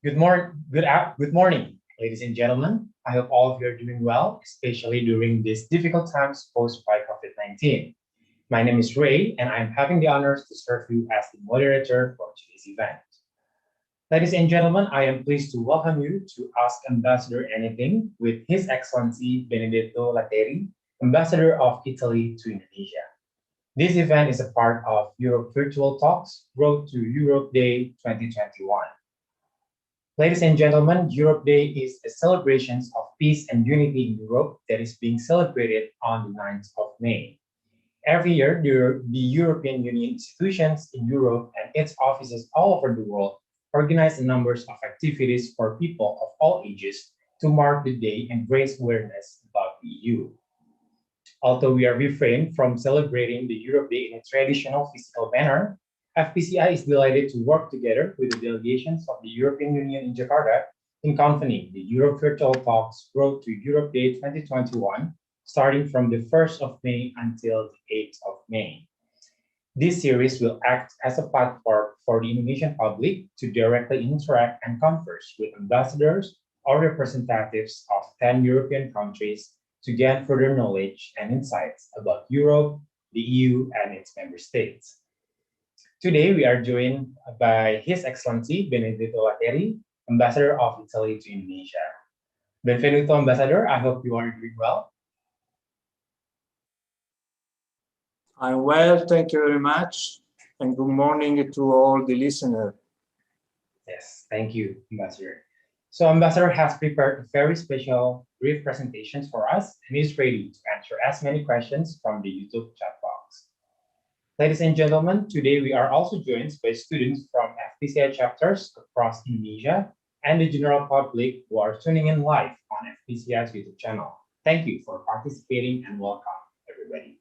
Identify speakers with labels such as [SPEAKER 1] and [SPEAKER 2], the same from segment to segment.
[SPEAKER 1] Good morning, ladies and gentlemen. I hope all of you are doing well, especially during these difficult times posed by COVID-19. My name is Ray, and I'm having the honors to serve you as the moderator for today's event. Ladies and gentlemen, I am pleased to welcome you to Ask Ambassador Anything with His Excellency Benedetto Latteri, Ambassador of Italy to Indonesia. This event is a part of Europe Virtual Talks, Road to Europe Day 2021. Ladies and gentlemen, Europe Day is a celebration of peace and unity in Europe that is being celebrated on the 9th of May. Every year, the European Union institutions in Europe and its offices all over the world organize a number of activities for people of all ages to mark the day and raise awareness about the EU. Although we are refrained from celebrating the Europe Day in a traditional physical manner, FPCI is delighted to work together with the delegations of the European Union in Jakarta in convening the Europe Virtual Talks Road to Europe Day 2021, starting from the 1st of May until the 8th of May. This series will act as a platform for the Indonesian public to directly interact and converse with ambassadors or representatives of 10 European countries to gain further knowledge and insights about Europe, the EU, and its member states. Today, we are joined by His Excellency Benedetto Latteri, Ambassador of Italy to Indonesia. Benvenuto, Ambassador. I hope you are doing well.
[SPEAKER 2] I'm well, thank you very much, and good morning to all the listeners.
[SPEAKER 1] Yes, thank you, Ambassador. So, Ambassador has prepared a very special brief presentation for us and is ready to answer as many questions from the YouTube chat box. Ladies and gentlemen, today we are also joined by students from FPCI chapters across Indonesia and the general public who are tuning in live on FPCI's YouTube channel. Thank you for participating and welcome, everybody.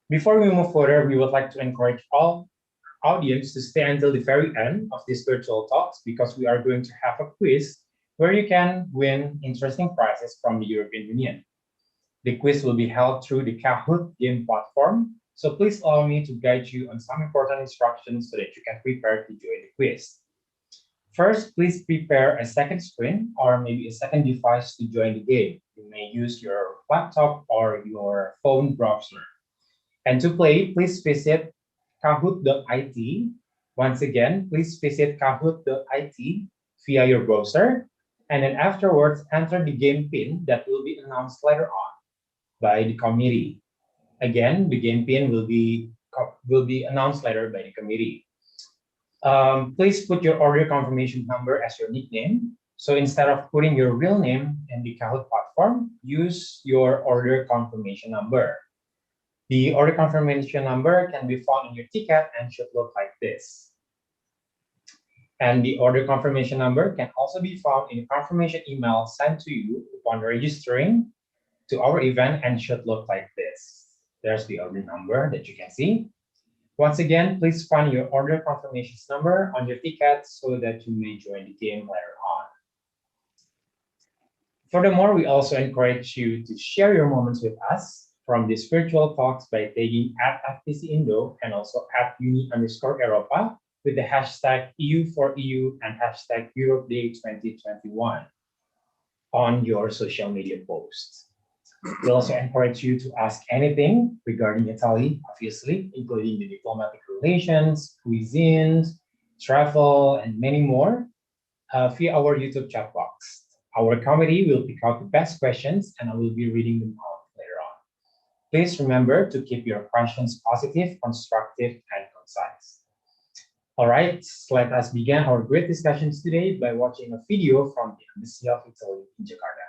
[SPEAKER 1] Before we move further, we would like to encourage all audience to stay until the very end of this virtual talks because we are going to have a quiz where you can win interesting prizes from the European Union. The quiz will be held through the Kahoot game platform, so please allow me to guide you on some important instructions so that you can prepare to join the quiz. First, please prepare a second screen or maybe a second device to join the game. You may use your laptop or your phone browser. And to play, please visit kahoot.it. Once again, please visit kahoot.it via your browser. And then afterwards, enter the game pin that will be announced later on by the committee. Again, the game pin will be announced later by the committee. Please put your order confirmation number as your nickname. So instead of putting your real name in the Kahoot platform, use your order confirmation number. The order confirmation number can be found in your ticket and should look like this. And the order confirmation number can also be found in a confirmation email sent to you upon registering to our event and should look like this. There's the order number that you can see. Once again, please find your order confirmation number on your ticket so that you may join the game later on. Furthermore, we also encourage you to share your moments with us from these virtual talks by tagging at FPC Indo and also at uni_Europa with the hashtag EU4EU and hashtag Europe Day 2021 on your social media posts. We also encourage you to ask anything regarding Italy, obviously, including the diplomatic relations, cuisines, travel, and many more via our YouTube chat box. Our committee will pick out the best questions and I will be reading them out later on. Please remember to keep your questions positive, constructive, and concise. All right, let us begin our great discussions today by watching a video from the Embassy of Italy in Jakarta.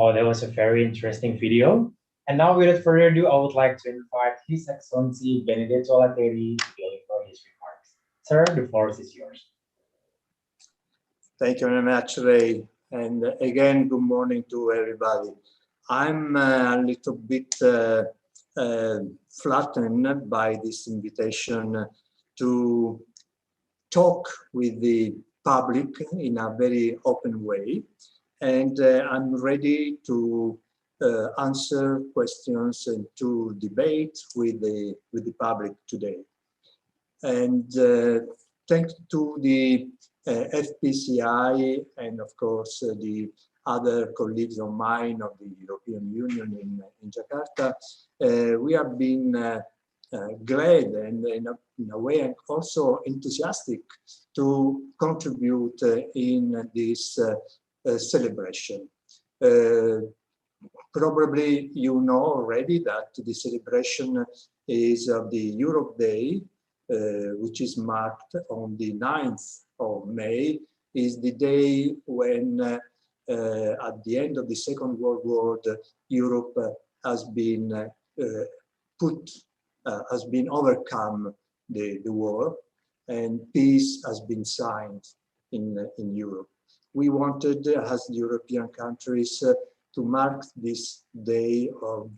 [SPEAKER 1] Oh, that was a very interesting video. And now, without further ado, I would like to invite His Excellency Benedetto Latteri to deliver his remarks. Sir, the floor is yours.
[SPEAKER 2] Thank you very much, Ray. And again, good morning to everybody. I'm a little bit flattened by this invitation to talk with the public in a very open way. And I'm ready to answer questions and to debate with the public today. And thanks to the FPCI and of course the other colleagues of mine of the European Union in Jakarta, we have been glad and in a way also enthusiastic to contribute in this celebration. Probably you know already that the celebration is of the Europe Day, which is marked on the 9th of May, is the day when at the end of the Second World War, Europe has been overcome the war and peace has been signed in Europe. We wanted, as European countries, to mark this day of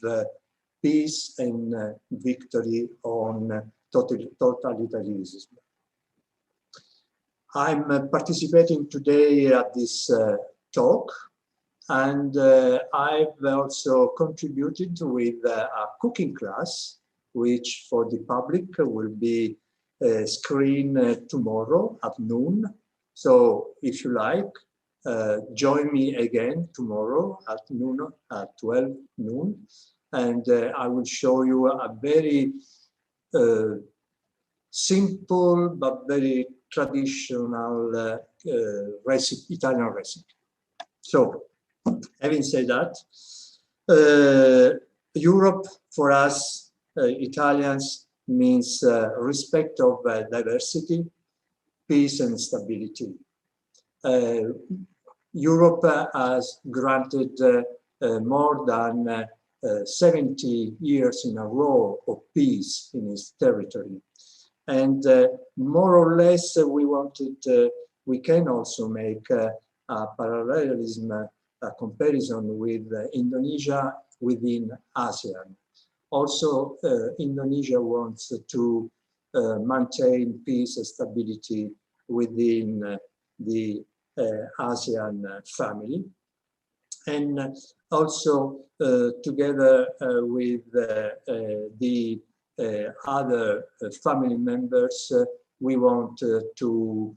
[SPEAKER 2] peace and victory on totalitarianism. I'm participating today at this talk, and I've also contributed with a cooking class, which for the public will be screened tomorrow at noon. So if you like, join me again tomorrow at noon, at 12 noon, and I will show you a very simple but very traditional recipe, Italian recipe. So, having said that, Europe for us Italians means respect of diversity, peace and stability. Europe has granted more than 70 years in a row of peace in its territory. And more or less we wanted, we can also make a parallelism, a comparison with Indonesia within ASEAN. Also, Indonesia wants to maintain peace and stability within the ASEAN family. And also together with the other family members, we want to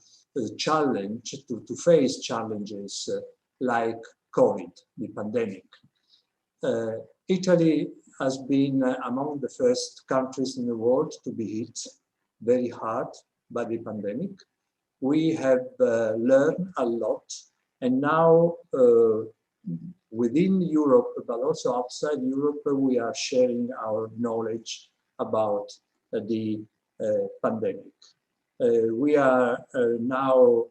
[SPEAKER 2] challenge, to face challenges like COVID, the pandemic. Italy has been among the first countries in the world to be hit very hard by the pandemic. We have learned a lot, and now within Europe, but also outside Europe, we are sharing our knowledge about the pandemic. We are now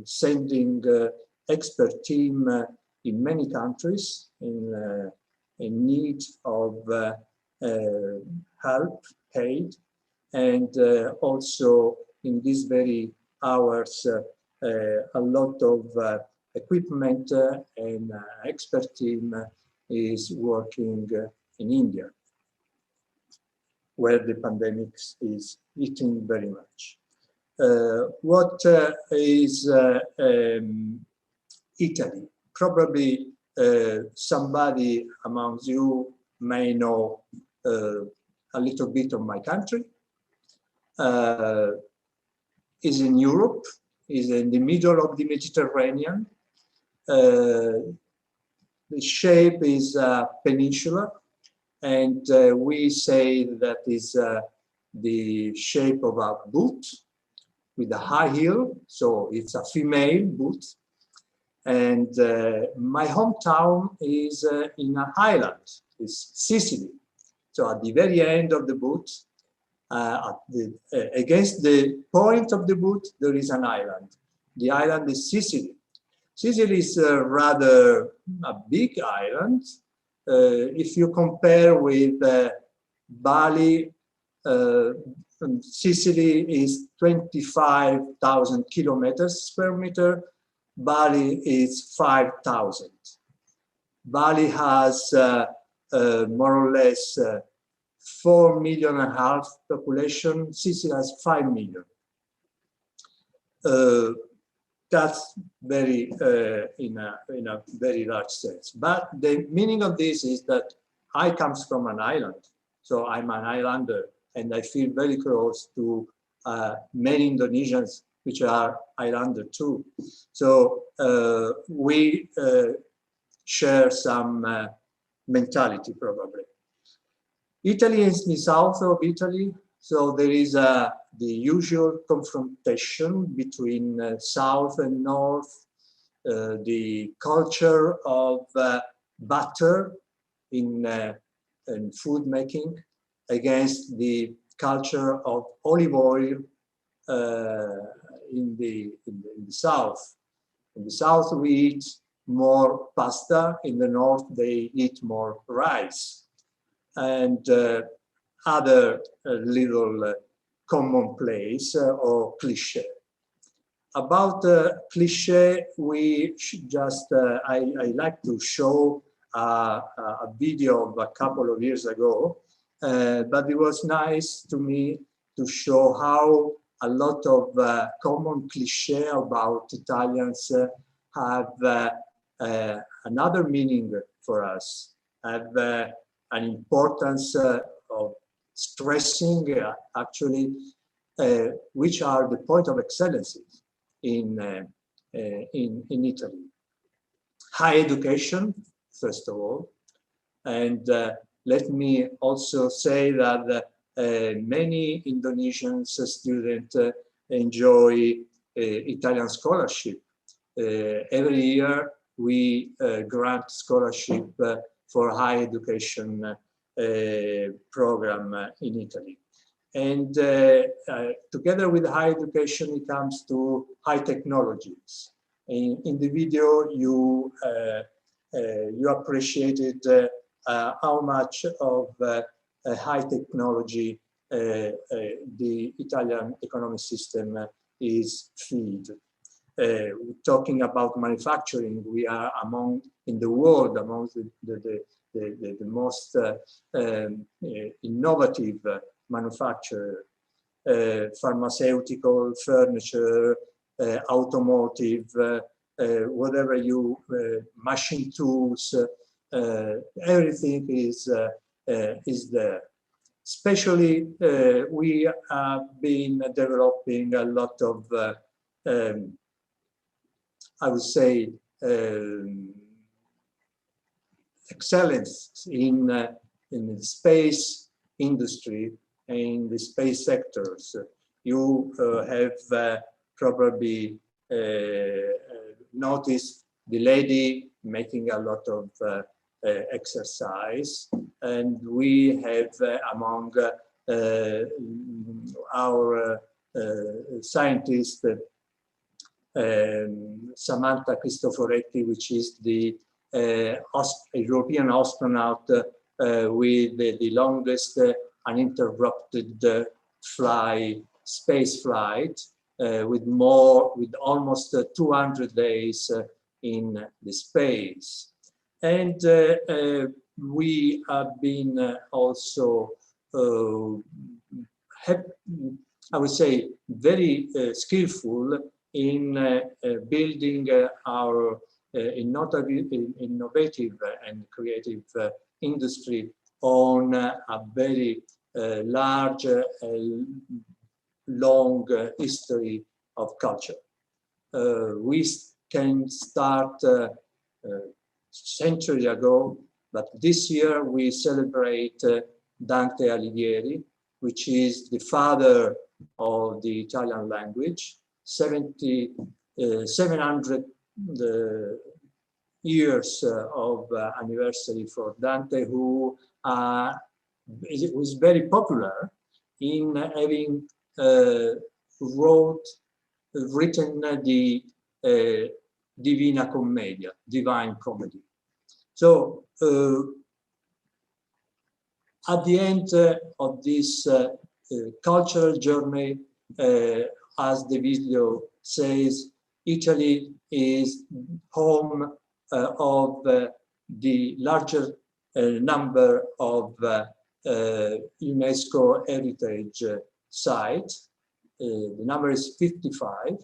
[SPEAKER 2] sending expert team in many countries in need of help, aid, and also in these very hours, a lot of equipment and expert team is working in India, where the pandemic is hitting very much. What is Italy? Probably somebody among you may know a little bit of my country. Is in Europe, is in the middle of the Mediterranean. The shape is a peninsula, and we say that is the shape of a boot with a high heel, so it's a female boot. And my hometown is in an island, it's Sicily. So at the very end of the boot, against the point of the boot, there is an island. The island is Sicily. Sicily is rather a big island. If you compare with Bali, Sicily is 25,000 kilometers square meter. Bali is 5,000. Bali has more or less 4.5 million population. Sicily has 5 million. That's very in a very large sense. But the meaning of this is that I come from an island, so I'm an islander, and I feel very close to many Indonesians which are islander too. So we share some mentality probably. Italy is the south of Italy, so there is the usual confrontation between south and north, the culture of butter in food making against the culture of olive oil in the south. In the south we eat more pasta, in the north they eat more rice. And other little commonplace or cliché. About cliché, we should just, I like to show a video of a couple of years ago, but it was nice to me to show how a lot of common cliché about Italians have another meaning for us, have an importance of stressing actually which are the point of excellence in Italy. High education, first of all, and let me also say that many Indonesian students enjoy Italian scholarship. Every year we grant scholarship for high education program in Italy. And together with high education, it comes to high technologies. In the video, you appreciated how much of high technology the Italian economic system is fed. Talking about manufacturing, we are among in the world among the most innovative manufacturer, pharmaceutical, furniture, automotive, whatever you, machine tools, everything is there. Especially, we have been developing a lot of, I would say, excellence in the space industry and in the space sectors. You have probably noticed the lady making a lot of exercise, and we have among our scientists Samantha Cristoforetti, which is the European astronaut with the longest uninterrupted space flight, with almost 200 days in the space. And we have been also, I would say, very skillful in building our innovative and creative industry on a very large, long history of culture. We can start century ago, but this year we celebrate Dante Alighieri, which is the father of the Italian language. 700 years of anniversary for Dante, who was very popular in having written the Divina Commedia, Divine Comedy. So at the end of this cultural journey, as the video says, Italy is home of the larger number of UNESCO heritage sites. The number is 55.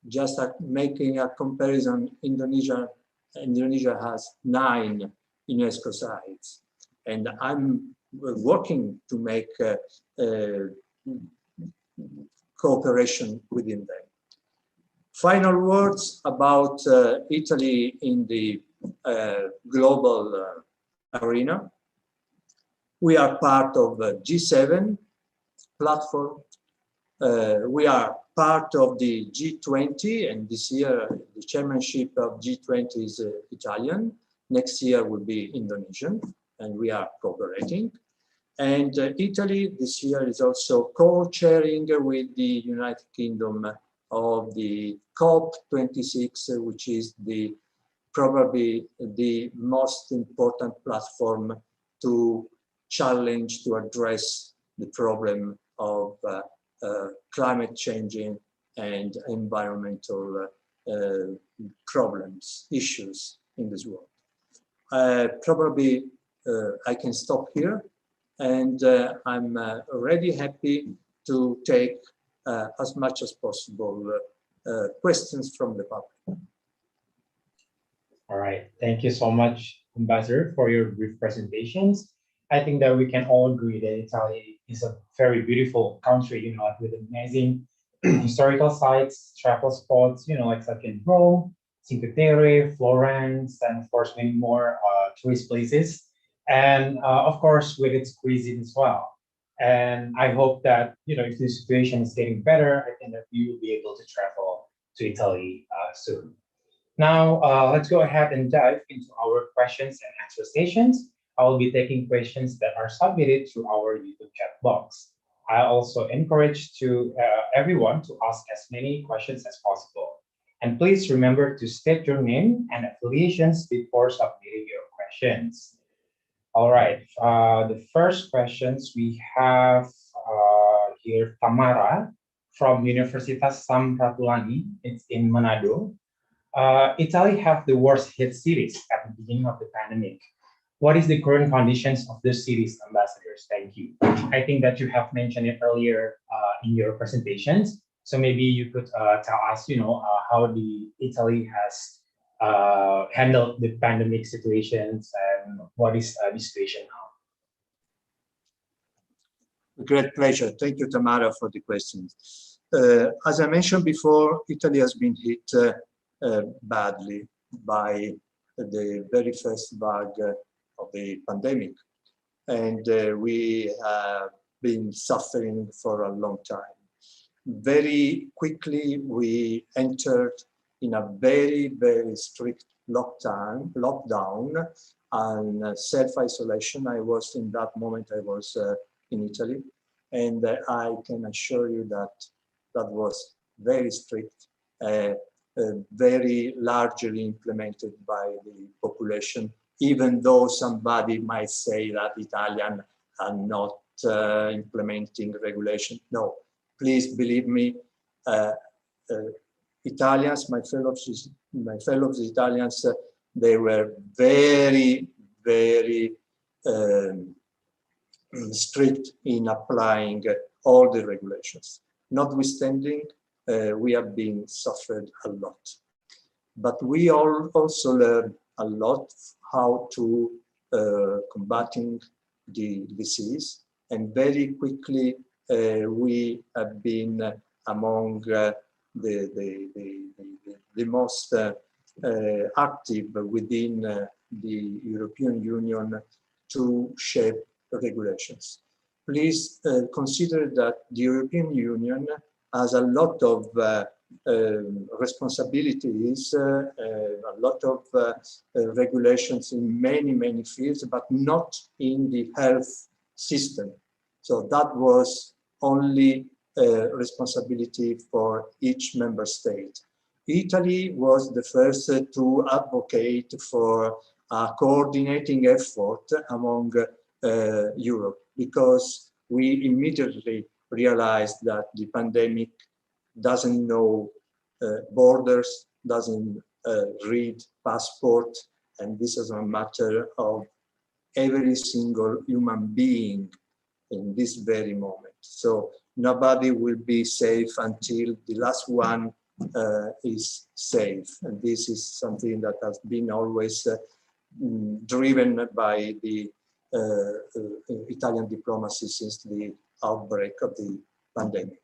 [SPEAKER 2] Just making a comparison, Indonesia has 9 UNESCO sites, and I'm working to make cooperation within them. Final words about Italy in the global arena. We are part of the G7 platform. We are part of the G20, and this year the chairmanship of G20 is Italian. Next year will be Indonesian, and we are cooperating. And Italy this year is also co-chairing with the United Kingdom of the COP26, which is probably the most important platform to challenge, to address the problem of climate changing and environmental problems, issues in this world. Probably I can stop here, and I'm already happy to take as much as possible questions from the public.
[SPEAKER 1] All right, thank you so much, Ambassador, for your brief presentations. I think that we can all agree that Italy is a very beautiful country, you know, with amazing historical sites, travel spots, you know, like such in Rome, Cinque Terre, Florence, and of course many more tourist places, and of course with its cuisine as well. And I hope that, you know, if the situation is getting better, I think that we will be able to travel to Italy soon. Now, let's go ahead and dive into our questions and answer stations. I will be taking questions that are submitted through our YouTube chat box. I also encourage everyone to ask as many questions as possible. And please remember to state your name and affiliations before submitting your questions. All right, the first questions we have here, Tamara from Universitas Samratulangi. It's in Manado. Italy have the worst hit cities at the beginning of the pandemic. What is the current conditions of the cities, ambassadors? Thank you. I think that you have mentioned it earlier in your presentations. So maybe you could tell us, you know, how the Italy has handled the pandemic situations and what is the situation now?
[SPEAKER 2] Great pleasure. Thank you, Tamara, for the questions. As I mentioned before, Italy has been hit badly by the very first vague of the pandemic. And we have been suffering for a long time. Very quickly, we entered in a very, very strict lockdown and self-isolation. In that moment, I was in Italy. And I can assure you that that was very strict, very largely implemented by the population, even though somebody might say that Italians are not implementing regulation. No, please believe me, Italians, my fellow Italians, they were very, very strict in applying all the regulations. Notwithstanding, we have been suffered a lot. But we all also learned a lot how to combating the disease, and very quickly we have been among the most active within the European Union to shape regulations. Please consider that the European Union has a lot of responsibilities, a lot of regulations in many, many fields, but not in the health system. So that was only responsibility for each member state. Italy was the first to advocate for a coordinating effort among Europe, because we immediately realized that the pandemic doesn't know borders, doesn't read passport, and this is a matter of every single human being in this very moment. So nobody will be safe until the last one is safe. And this is something that has been always driven by the Italian diplomacy since the outbreak of the pandemic.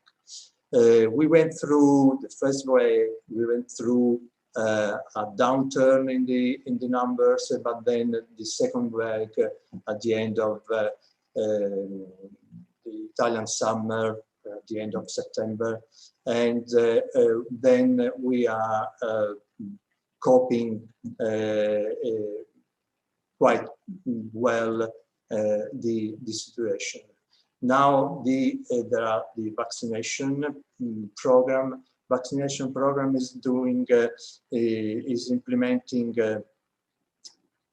[SPEAKER 2] We went through the first wave, we went through a downturn in the numbers, but then the second wave at the end of the Italian summer, at the end of September, and then we are coping quite well the situation. Now there are the vaccination program. Vaccination program is doing is implementing,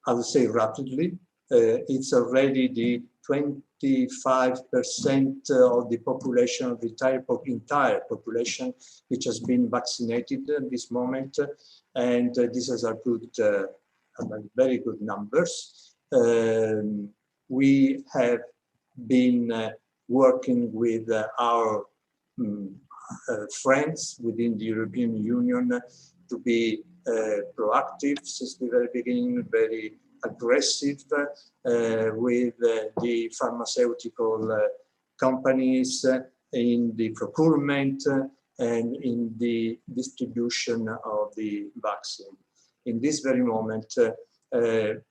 [SPEAKER 2] I would say, rapidly. It's already the 25% of the population, of the entire population, which has been vaccinated at this moment, and this is a good, very good numbers. We have been working with our friends within the European Union to be proactive since the very beginning, very aggressive with the pharmaceutical companies in the procurement and in the distribution of the vaccine. In this very moment, the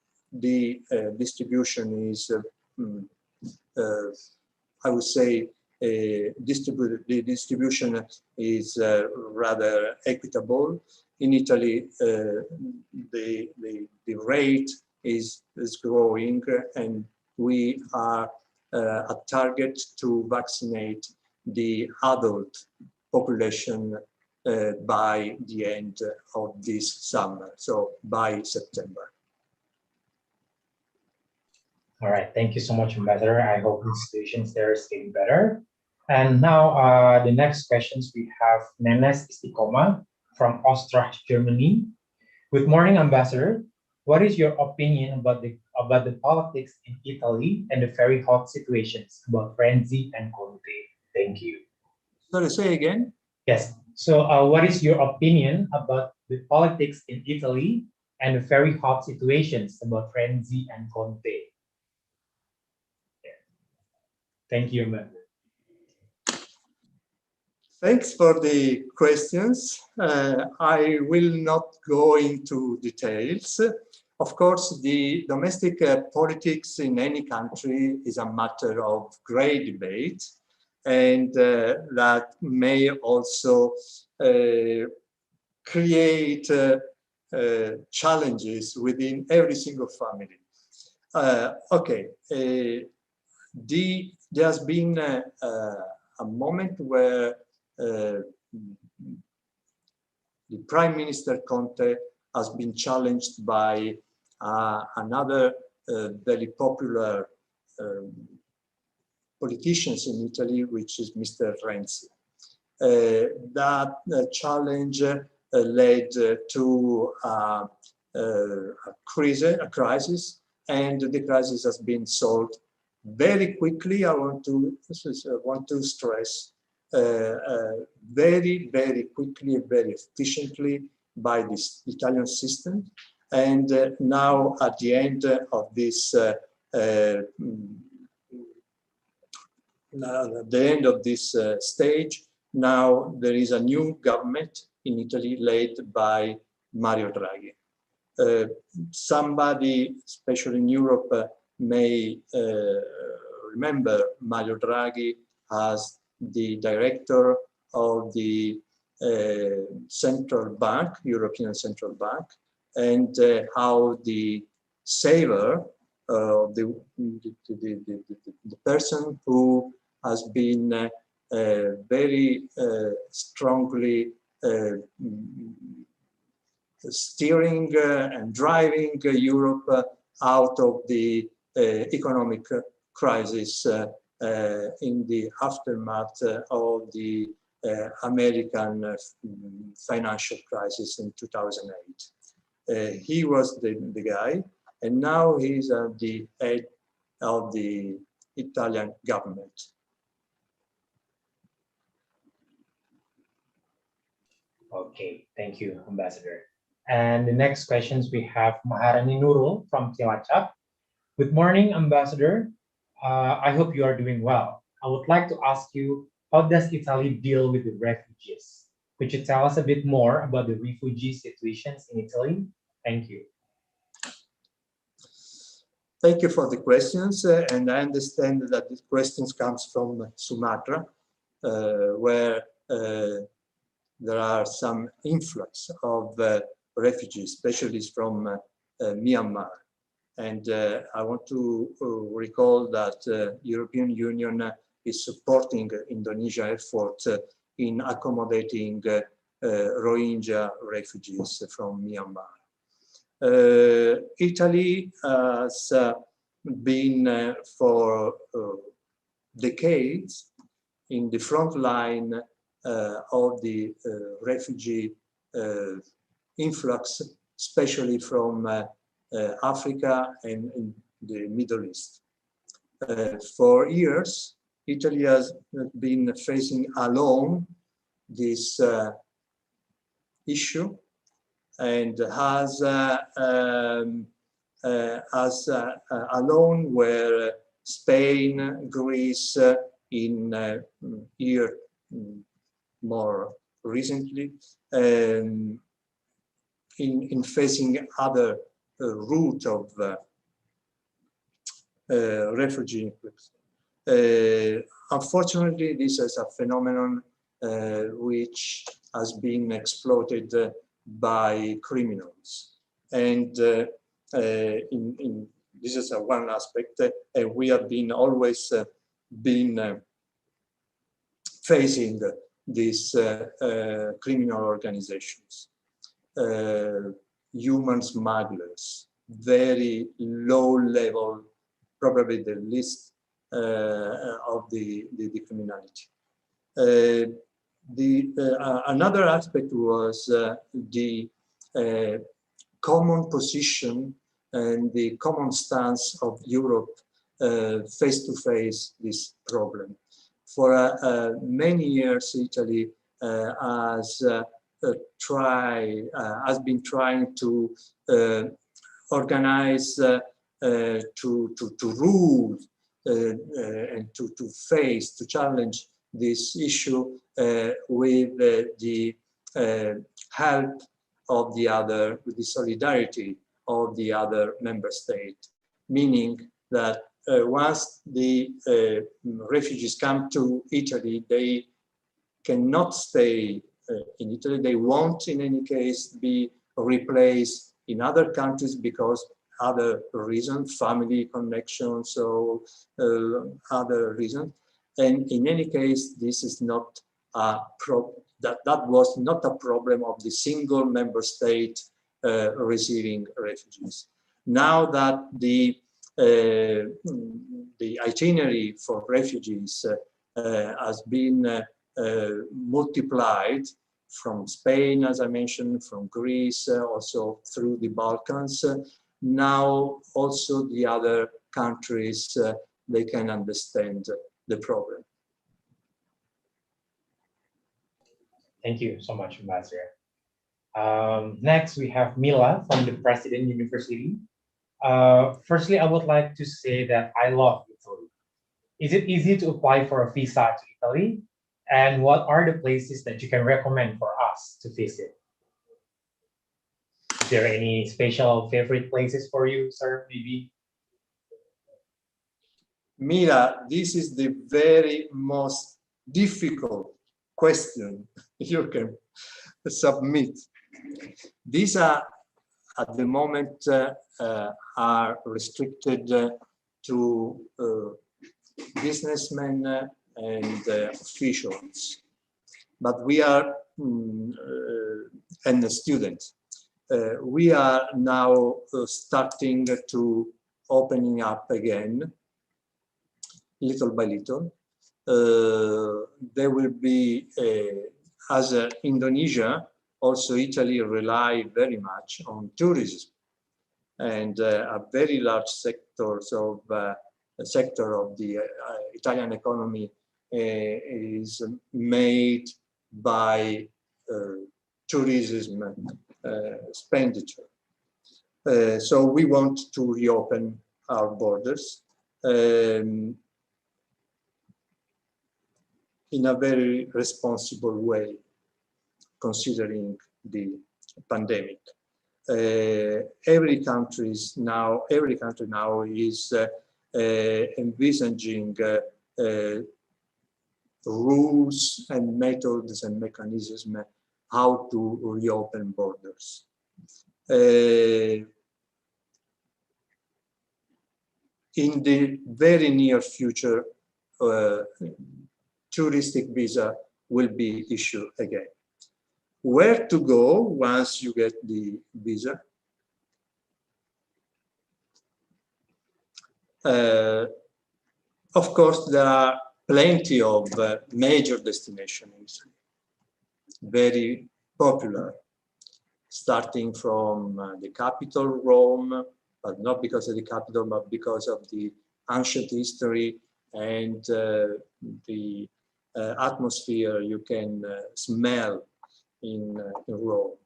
[SPEAKER 2] distribution is, I would say, the distribution is rather equitable. In Italy, the rate is growing, and we are a target to vaccinate the adult population by the end of this summer, so by September.
[SPEAKER 1] All right, thank you so much, Ambassador. I hope the situation there is getting better. And now the next questions we have Nenes Istiqomah from Ostrach, Germany. Good morning, Ambassador. What is your opinion about the politics in Italy and the very hot situations about Renzi and Conte? Thank you.
[SPEAKER 2] Sorry, say again?
[SPEAKER 1] Yes. So what is your opinion about the politics in Italy and the very hot situations about Renzi and Conte? Thank you, Ambassador.
[SPEAKER 2] Thanks for the questions. I will not go into details. Of course, the domestic politics in any country is a matter of great debate, and that may also create challenges within every single family. There has been a moment where the Prime Minister Conte has been challenged by another very popular politicians in Italy, which is Mr. Renzi. That challenge led to a crisis, and the crisis has been solved very quickly. I want to stress very, very quickly, very efficiently by this Italian system. And now at the end of this stage, now there is a new government in Italy led by Mario Draghi. Somebody, especially in Europe, may remember Mario Draghi as the director of the central bank, European Central Bank, and how the saver, the person who has been very strongly steering and driving Europe out of the economic crisis in the aftermath of the American financial crisis in 2008. He was the guy, and now he's the head of the Italian government.
[SPEAKER 1] Okay, thank you, Ambassador. And the next questions we have Maharani Nurul from Cilacap. Good morning, Ambassador. I hope you are doing well. I would like to ask you, how does Italy deal with the refugees? Could you tell us a bit more about the refugee situations in Italy? Thank you.
[SPEAKER 2] Thank you for the questions, and I understand that these questions comes from Sumatra, where there are some influx of refugees, especially from Myanmar. And I want to recall that European Union is supporting Indonesia effort in accommodating Rohingya refugees from Myanmar. Italy has been for decades in the front line of the refugee influx, especially from Africa and in the Middle East. For years, Italy has been facing alone this issue, and has alone where Spain, Greece, in year more recently, in facing other route of refugee. Unfortunately, this is a phenomenon which has been exploited by criminals, and this is one aspect, and we have been always been facing these criminal organizations, human smugglers, very low level, probably the least of the criminality. Another aspect was the common position and the common stance of Europe face to face this problem. For many years, Italy has been trying to organize, to rule and to face, to challenge this issue with the help of the other, with the solidarity of the other member state, meaning that once the refugees come to Italy, they cannot stay in Italy. They won't, in any case, be replaced in other countries because other reasons, family connections, or other reasons. And in any case, this is not a problem. That was not a problem of the single member state receiving refugees. Now that the itinerary for refugees has been multiplied from Spain, as I mentioned, from Greece, also through the Balkans. Now also the other countries, they can understand the problem.
[SPEAKER 1] Thank you so much, Ambassador. Next, we have Mila from the President University. Firstly, I would like to say that I love Italy. Is it easy to apply for a visa to Italy? And what are the places that you can recommend for us to visit? Is there any special favorite places for you, sir, maybe?
[SPEAKER 2] Mira, this is the very most difficult question you can submit. These are, at the moment, are restricted to businessmen and officials. But we are and the students. We are now starting to opening up again, little by little. There will be, as Indonesia, also Italy rely very much on tourism, and a very large sector of the Italian economy is made by tourism expenditure. So we want to reopen our borders in a very responsible way, considering the pandemic. Every country now is envisaging rules and methods and mechanisms how to reopen borders. In the very near future, touristic visa will be issued again. Where to go once you get the visa? Of course, there are plenty of major destinations, very popular, starting from the capital, Rome, but not because of the capital, but because of the ancient history and the atmosphere you can smell in Rome.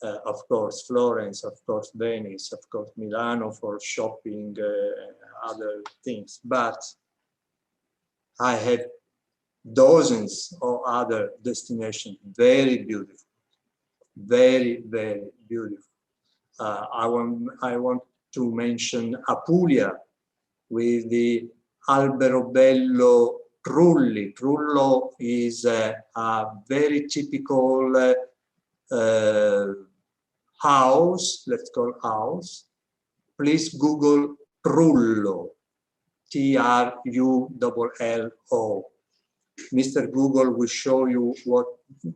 [SPEAKER 2] Of course, Florence, of course, Venice, of course, Milano for shopping, other things. But I have dozens of other destinations, very beautiful, very, very beautiful. I want to mention Apulia with the Alberobello Trulli. Trullo is a very typical house, let's call house. Please Google Trullo, Trullo. Mr. Google will show you what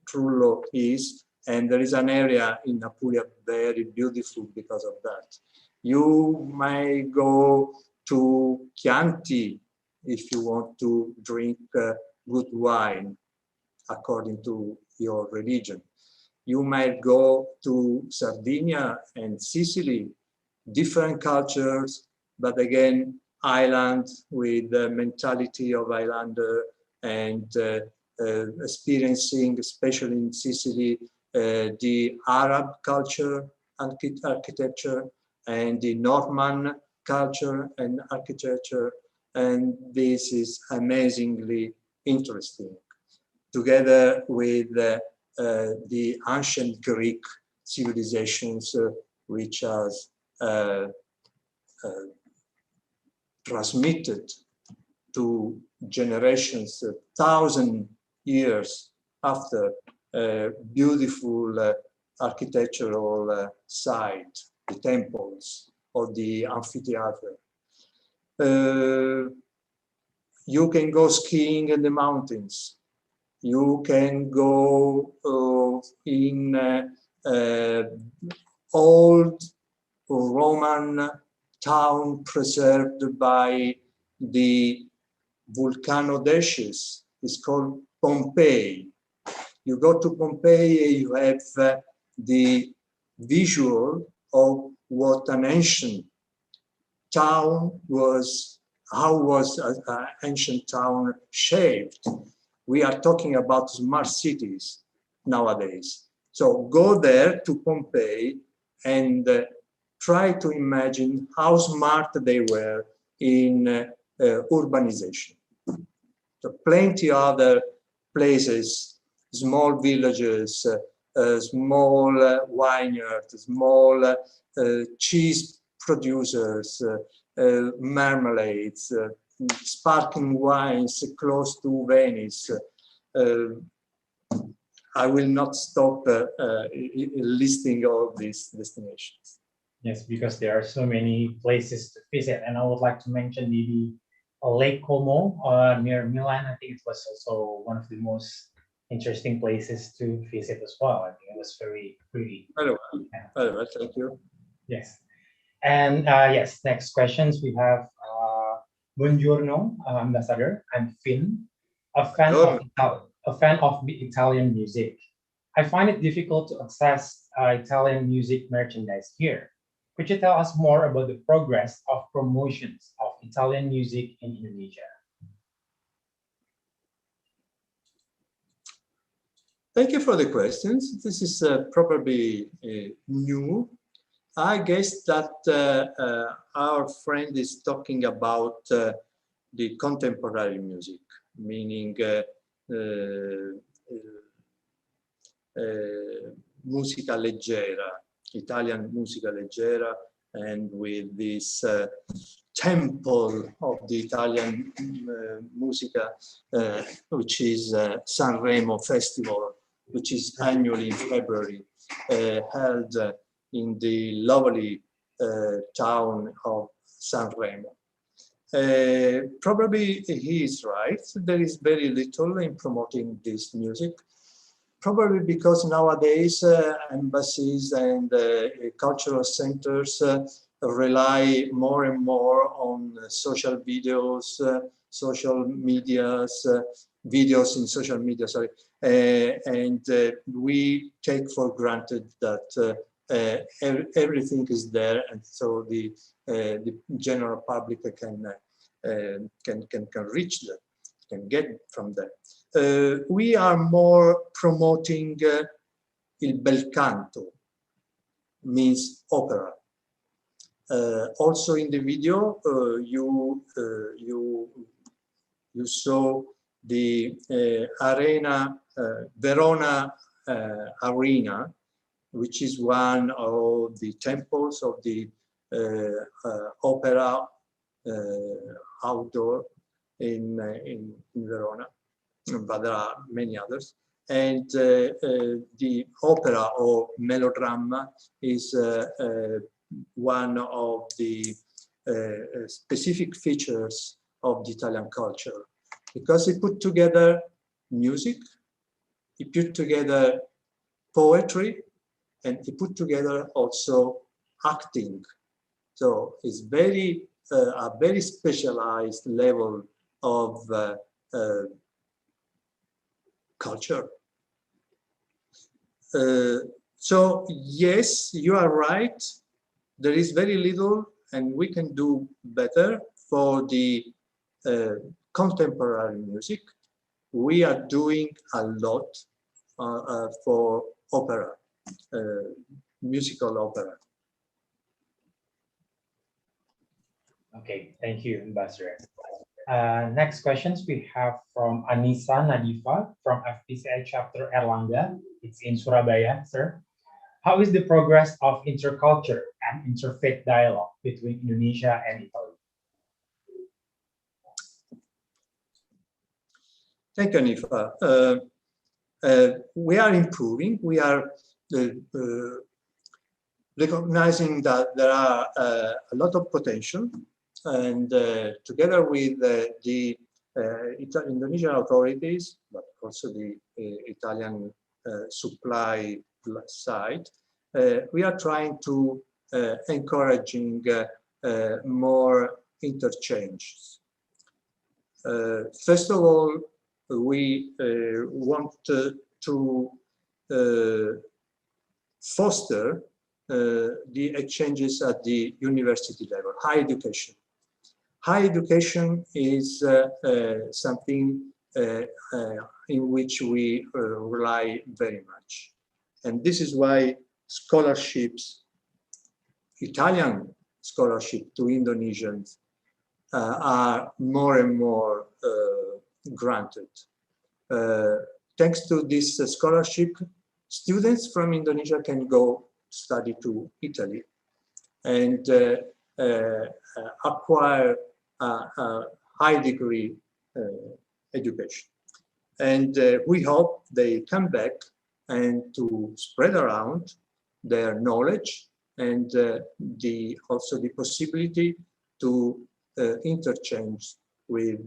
[SPEAKER 2] Trullo is, and there is an area in Apulia very beautiful because of that. You may go to Chianti if you want to drink good wine according to your religion. You might go to Sardinia and Sicily, different cultures, but again, island with the mentality of islander and experiencing, especially in Sicily, the Arab culture, architecture, and the Norman culture and architecture. And this is amazingly interesting, together with the ancient Greek civilizations, which has transmitted to generations 1,000 years after beautiful architectural site, the temples or the amphitheater. You can go skiing in the mountains. You can go in old Roman town preserved by the volcanoes. It's called Pompeii. You go to Pompeii, you have the visual of what an ancient town was, how was an ancient town shaped. We are talking about smart cities nowadays. So go there to Pompeii and try to imagine how smart they were in urbanization. So plenty other places, small villages, small vineyards, small cheese producers, marmalades, sparkling wines close to Venice. I will not stop listing all these destinations.
[SPEAKER 1] Yes, because there are so many places to visit, and I would like to mention maybe Lake Como near Milan. I think it was also one of the most interesting places to visit as well. I think it was very pretty.
[SPEAKER 2] Very well.
[SPEAKER 1] Yeah.
[SPEAKER 2] Very well, thank you.
[SPEAKER 1] Yes. And yes, next questions we have Buongiorno, Ambassador. I'm Finn, a fan of the Italian music. I find it difficult to access Italian music merchandise here. Could you tell us more about the progress of promotions of Italian music in Indonesia?
[SPEAKER 2] Thank you for the questions. This is probably new. I guess that our friend is talking about the contemporary music, meaning musica leggera, Italian musica leggera, and with this temple of the Italian musica, which is Sanremo Festival, which is annually in February, held in the lovely town of Sanremo. Probably he is right. There is very little in promoting this music. Probably because nowadays embassies and cultural centers rely more and more on social videos, social medias, videos in social media, sorry. And we take for granted that everything is there, and so the general public can reach that, can get from that. We are more promoting il bel canto, means opera. Also in the video, you saw the Verona Arena, which is one of the temples of the opera outdoor in Verona, but there are many others. And the opera or melodrama is one of the specific features of the Italian culture, because it put together music, it put together poetry, and it put together also acting. So it's very a very specialized level of culture. So yes, you are right. There is very little, and we can do better for the contemporary music. We are doing a lot for opera, musical opera.
[SPEAKER 1] Okay, thank you, Ambassador. Next questions we have from Anissa Nadifa from FPCI chapter Erlangga. It's in Surabaya, sir. How is the progress of interculture and interfaith dialogue between Indonesia and Italy?
[SPEAKER 2] Thank you, Anifa. We are improving. We are recognizing that there are a lot of potential, and together with the Indonesian authorities, but also the Italian supply side, we are trying to encouraging more interchanges. First of all, we want to foster the exchanges at the university level, higher education. Higher education is something in which we rely very much. And this is why scholarships, Italian scholarship to Indonesians are more and more granted. Thanks to this scholarship, students from Indonesia can go study to Italy and acquire a high degree education. And we hope they come back and to spread around their knowledge and also the possibility to interchange with,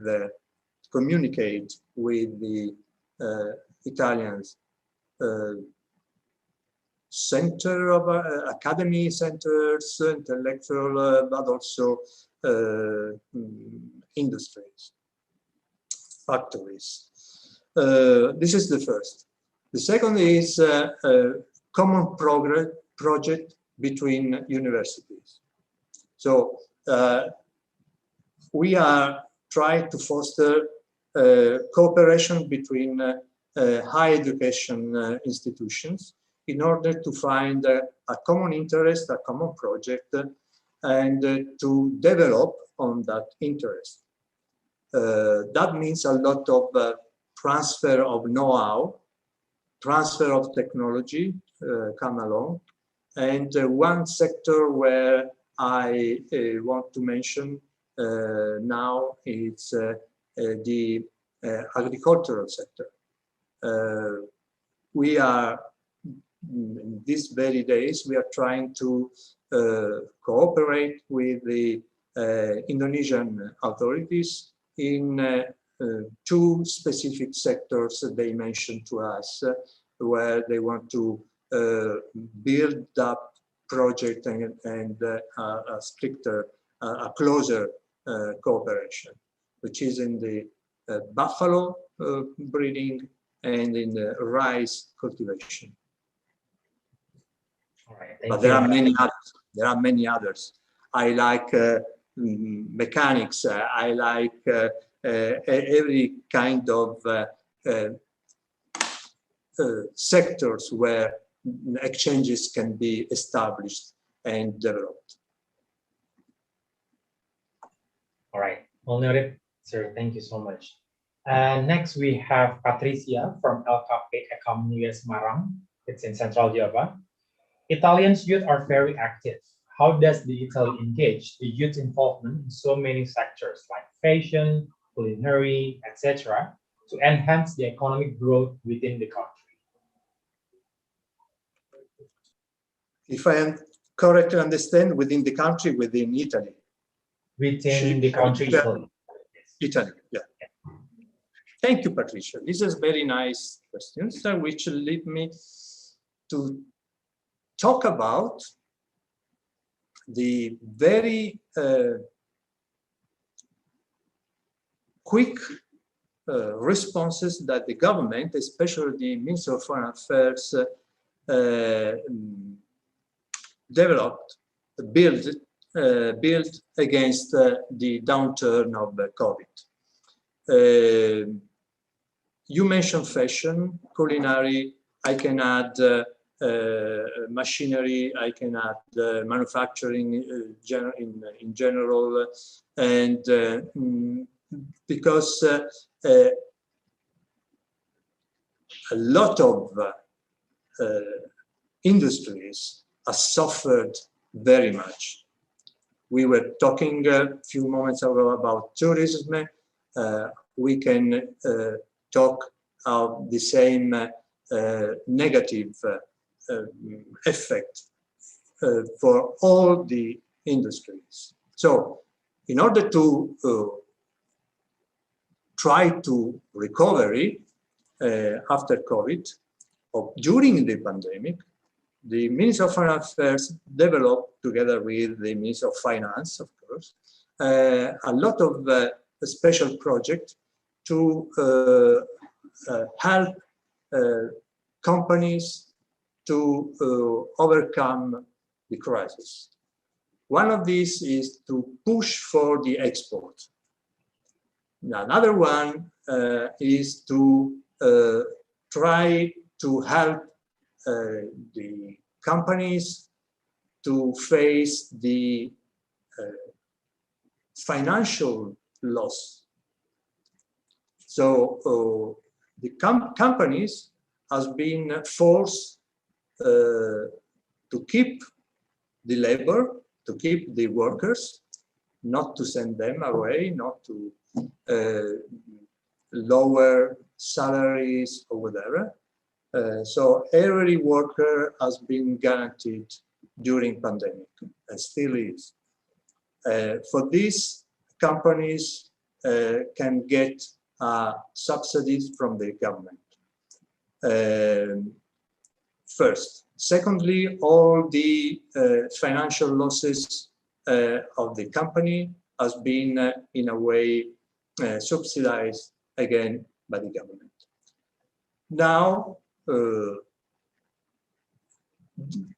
[SPEAKER 2] communicate with the Italians center of academy centers, intellectual, but also industries, factories. This is the first. The second is a common project between universities. So we are trying to foster cooperation between higher education institutions in order to find a common interest, a common project, and to develop on that interest. That means a lot of transfer of know-how, transfer of technology come along. And one sector where I want to mention now is the agricultural sector. We are, in these very days, we are trying to cooperate with the Indonesian authorities in two specific sectors that they mentioned to us, where they want to build up project and a stricter, a closer cooperation, which is in the buffalo breeding and in the rice cultivation.
[SPEAKER 1] All right,
[SPEAKER 2] but there are many others. There are many others. I like mechanics. I like every kind of sectors where exchanges can be established and developed.
[SPEAKER 1] All right, well noted, sir. Thank you so much. Next, we have Patricia from LKP Economias Semarang. It's in Central Java. Italians youth are very active. How does the Italy engage the youth involvement in so many sectors like fashion, culinary, etc., to enhance the economic growth within the country?
[SPEAKER 2] If I am correct to understand, within the country, within Italy.
[SPEAKER 1] Within the country, Italy.
[SPEAKER 2] Italy, yeah. Thank you, Patricia. This is very nice questions, which lead me to talk about the very quick responses that the government, especially the Ministry of Foreign Affairs, developed, built against the downturn of COVID. You mentioned fashion, culinary. I can add machinery. I can add manufacturing in general, and because a lot of industries have suffered very much. We were talking a few moments ago about tourism. We can talk of the same negative effect for all the industries. So in order to try to recovery after COVID, or during the pandemic, the Ministry of Foreign Affairs developed, together with the Ministry of Finance, of course, a lot of special projects to help companies to overcome the crisis. One of these is to push for the export. Another one is to try to help the companies to face the financial loss. So the companies has been forced to keep the labor, to keep the workers, not to send them away, not to lower salaries or whatever. So every worker has been guaranteed during pandemic and still is. For this, companies can get subsidies from the government. first. Secondly, all the financial losses of the company has been in a way subsidized again by the government. Now,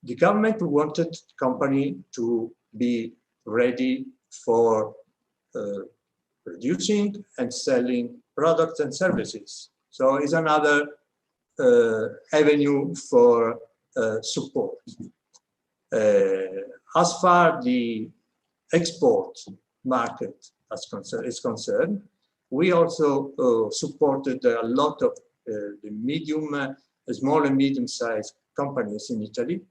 [SPEAKER 2] the government wanted the company to be ready for producing and selling products and services. So it's another avenue for support. As far the export market is concerned, we also supported a lot of the medium, small and medium-sized companies in Italy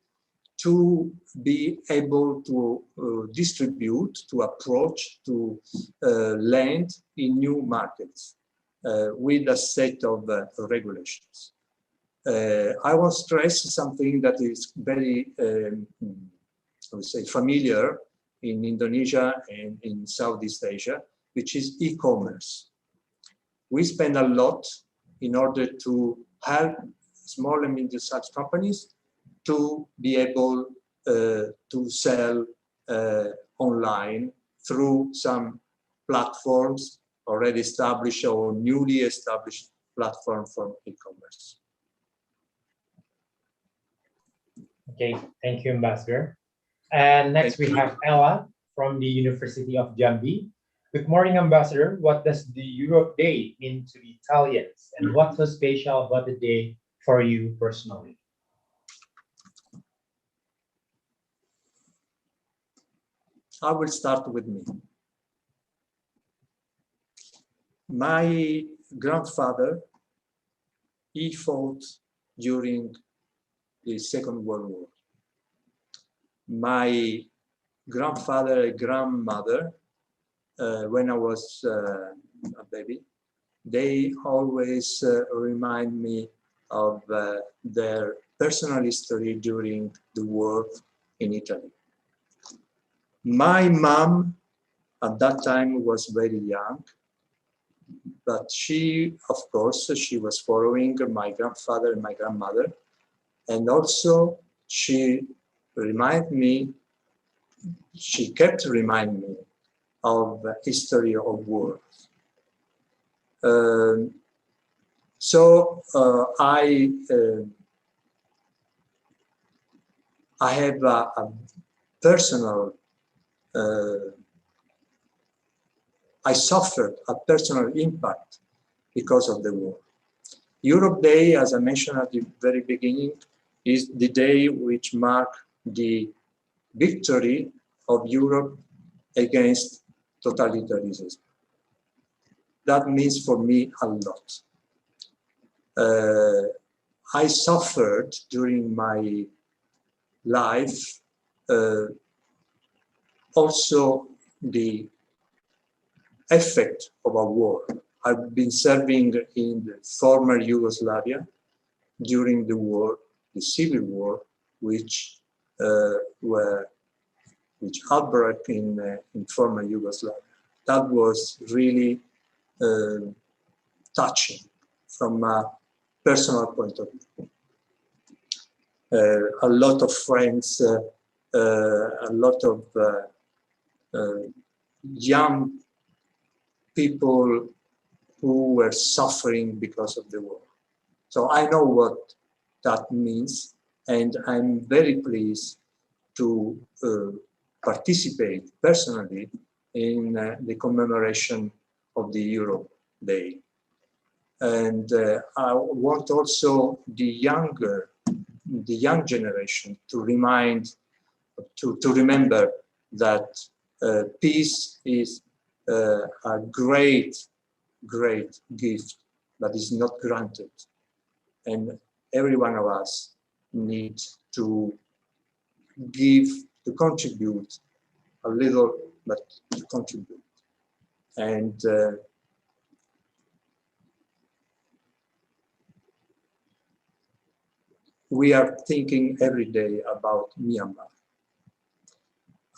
[SPEAKER 2] to be able to distribute, to approach, to land in new markets with a set of regulations. I will stress something that is very, I would say, familiar in Indonesia and in Southeast Asia, which is e-commerce. We spend a lot in order to help small and medium-sized companies to be able to sell online through some platforms already established or newly established platform for e-commerce.
[SPEAKER 1] Okay, thank you, Ambassador. And next we have Ella from the University of Jambi. Good morning, Ambassador. What does the Europe Day mean to the Italians? And what's so special about the day for you personally?
[SPEAKER 2] I will start with me. My grandfather, he fought during the Second World War. My grandfather and grandmother, when I was a baby, they always remind me of their personal history during the war in Italy. My mom at that time was very young, but she, of course, she was following my grandfather and my grandmother. And also she kept reminding me of the history of war. I have a personal, I suffered a personal impact because of the war. Europe Day, as I mentioned at the very beginning, is the day which marks the victory of Europe against totalitarianism. That means for me a lot. I suffered during my life also the effect of a war. I've been serving in the former Yugoslavia during the war, the civil war, which outbreak in former Yugoslavia. That was really touching from a personal point of view. A lot of friends, a lot of young people who were suffering because of the war. So I know what that means, and I'm very pleased to participate personally in the commemoration of the Europe Day. And I want also the young generation to remember that peace is a great gift that is not granted, and every one of us needs to contribute a little, but to contribute. And we are thinking every day about Myanmar.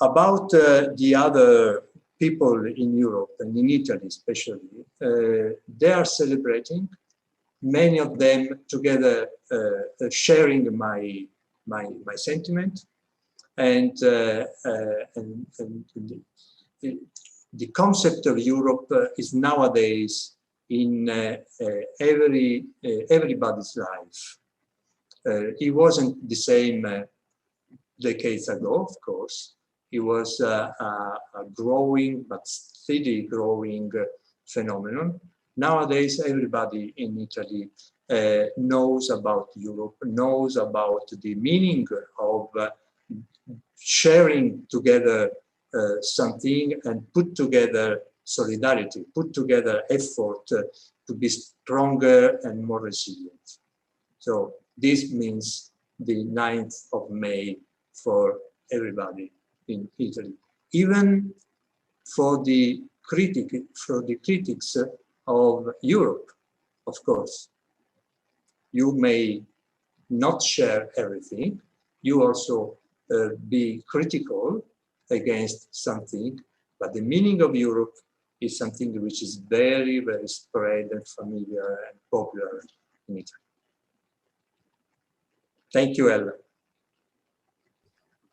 [SPEAKER 2] About the other people in Europe and in Italy especially, they are celebrating many of them together sharing my sentiment, and the concept of Europe is nowadays in everybody's life. It wasn't the same decades ago, of course. It was a growing but steady growing phenomenon. Nowadays, everybody in Italy knows about Europe, knows about the meaning of sharing together something and put together solidarity, put together effort to be stronger and more resilient. So this means the 9th of May for everybody in Italy, even for the critics of Europe, of course. You may not share everything. You also be critical against something, but the meaning of Europe is something which is very, very spread and familiar and popular in Italy. Thank you, Ella.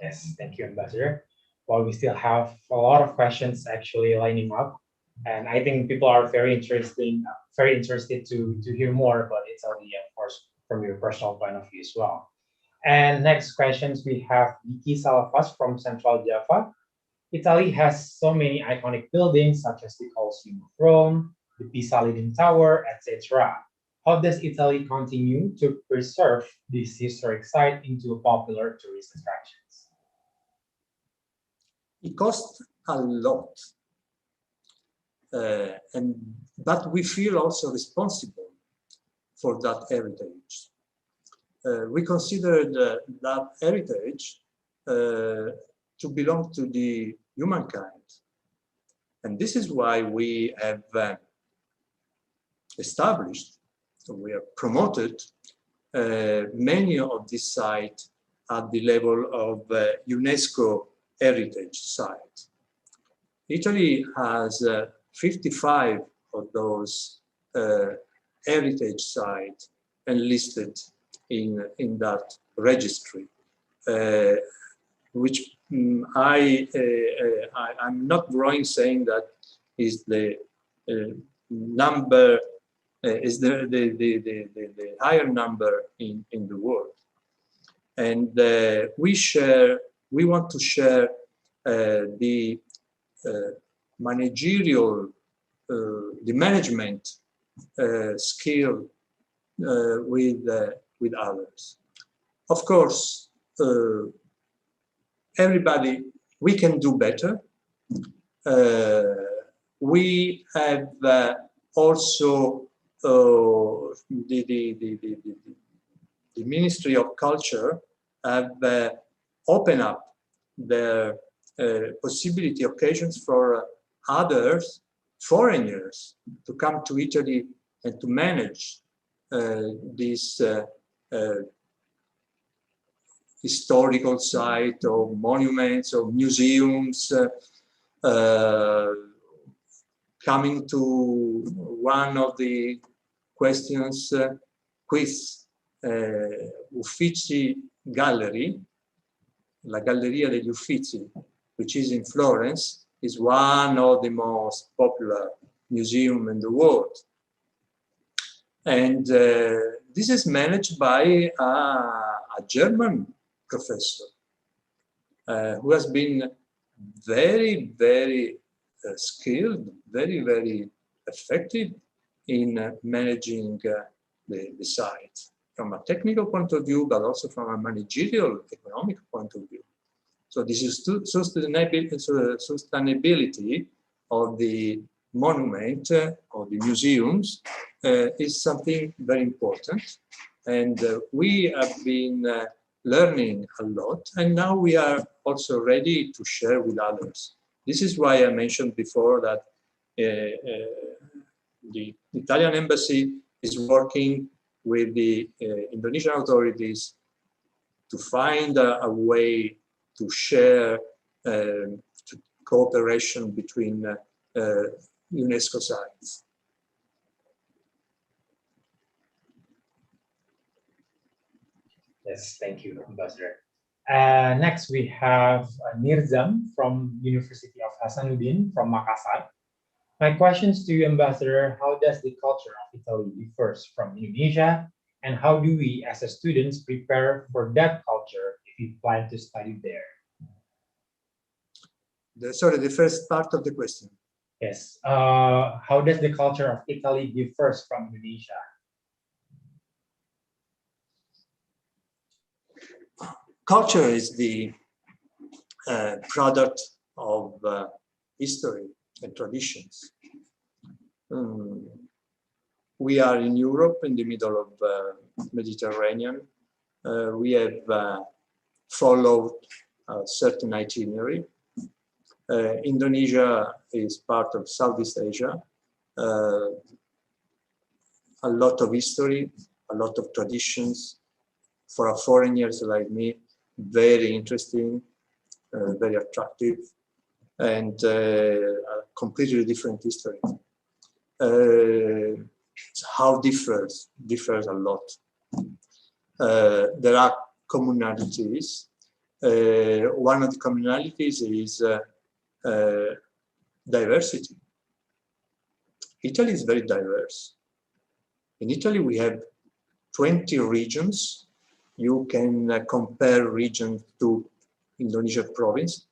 [SPEAKER 1] Yes, thank you, Ambassador. Well, we still have a lot of questions actually lining up, and I think people are very interested to hear more about Italy, of course, from your personal point of view as well. And next questions, we have Vicky Salafas from Central Java. Italy has so many iconic buildings such as the Colosseum of Rome, the Pisa Leaning Tower, etc. How does Italy continue to preserve this historic site into popular tourist attractions?
[SPEAKER 2] It costs a lot, but we feel also responsible for that heritage. We consider that heritage to belong to the humankind. And this is why we have established, we have promoted many of these sites at the level of UNESCO heritage site. Italy has 55 of those heritage sites enlisted in that registry, which I'm not wrong saying that is the number is the higher number in the world. And we want to share the managerial, the management skill with others. Of course, everybody, we can do better. We have also the Ministry of Culture have opened up their possibility occasions for others, foreigners, to come to Italy and to manage this historical site or monuments or museums. Coming to one of the questions, quiz, Uffizi Gallery, La Galleria degli Uffizi, which is in Florence, is one of the most popular museums in the world. And this is managed by a German professor who has been very, very skilled, very, very effective in managing the site from a technical point of view, but also from a managerial, economic point of view. So this is sustainability of the monument or the museums is something very important. And we have been learning a lot, and now we are also ready to share with others. This is why I mentioned before that the Italian embassy is working with the Indonesian authorities to find a way to share cooperation between UNESCO sites.
[SPEAKER 1] Yes, thank you, Ambassador. Next, we have Nirzam from University of Hasanuddin from Makassar. My questions to you, Ambassador, how does the culture of Italy differs from Indonesia? And how do we, as a students, prepare for that culture if we plan to study there?
[SPEAKER 2] Sorry, the first part of the question.
[SPEAKER 1] Yes. How does the culture of Italy differs from Indonesia?
[SPEAKER 2] Culture is the product of history and traditions. We are in Europe, in the middle of Mediterranean. We have followed a certain itinerary. Indonesia is part of Southeast Asia. A lot of history, a lot of traditions. For a foreigners like me, very interesting, very attractive, and a completely different history. How differs a lot. There are commonalities. One of the commonalities is diversity. Italy is very diverse. In Italy, we have 20 regions. You can compare region to Indonesia province.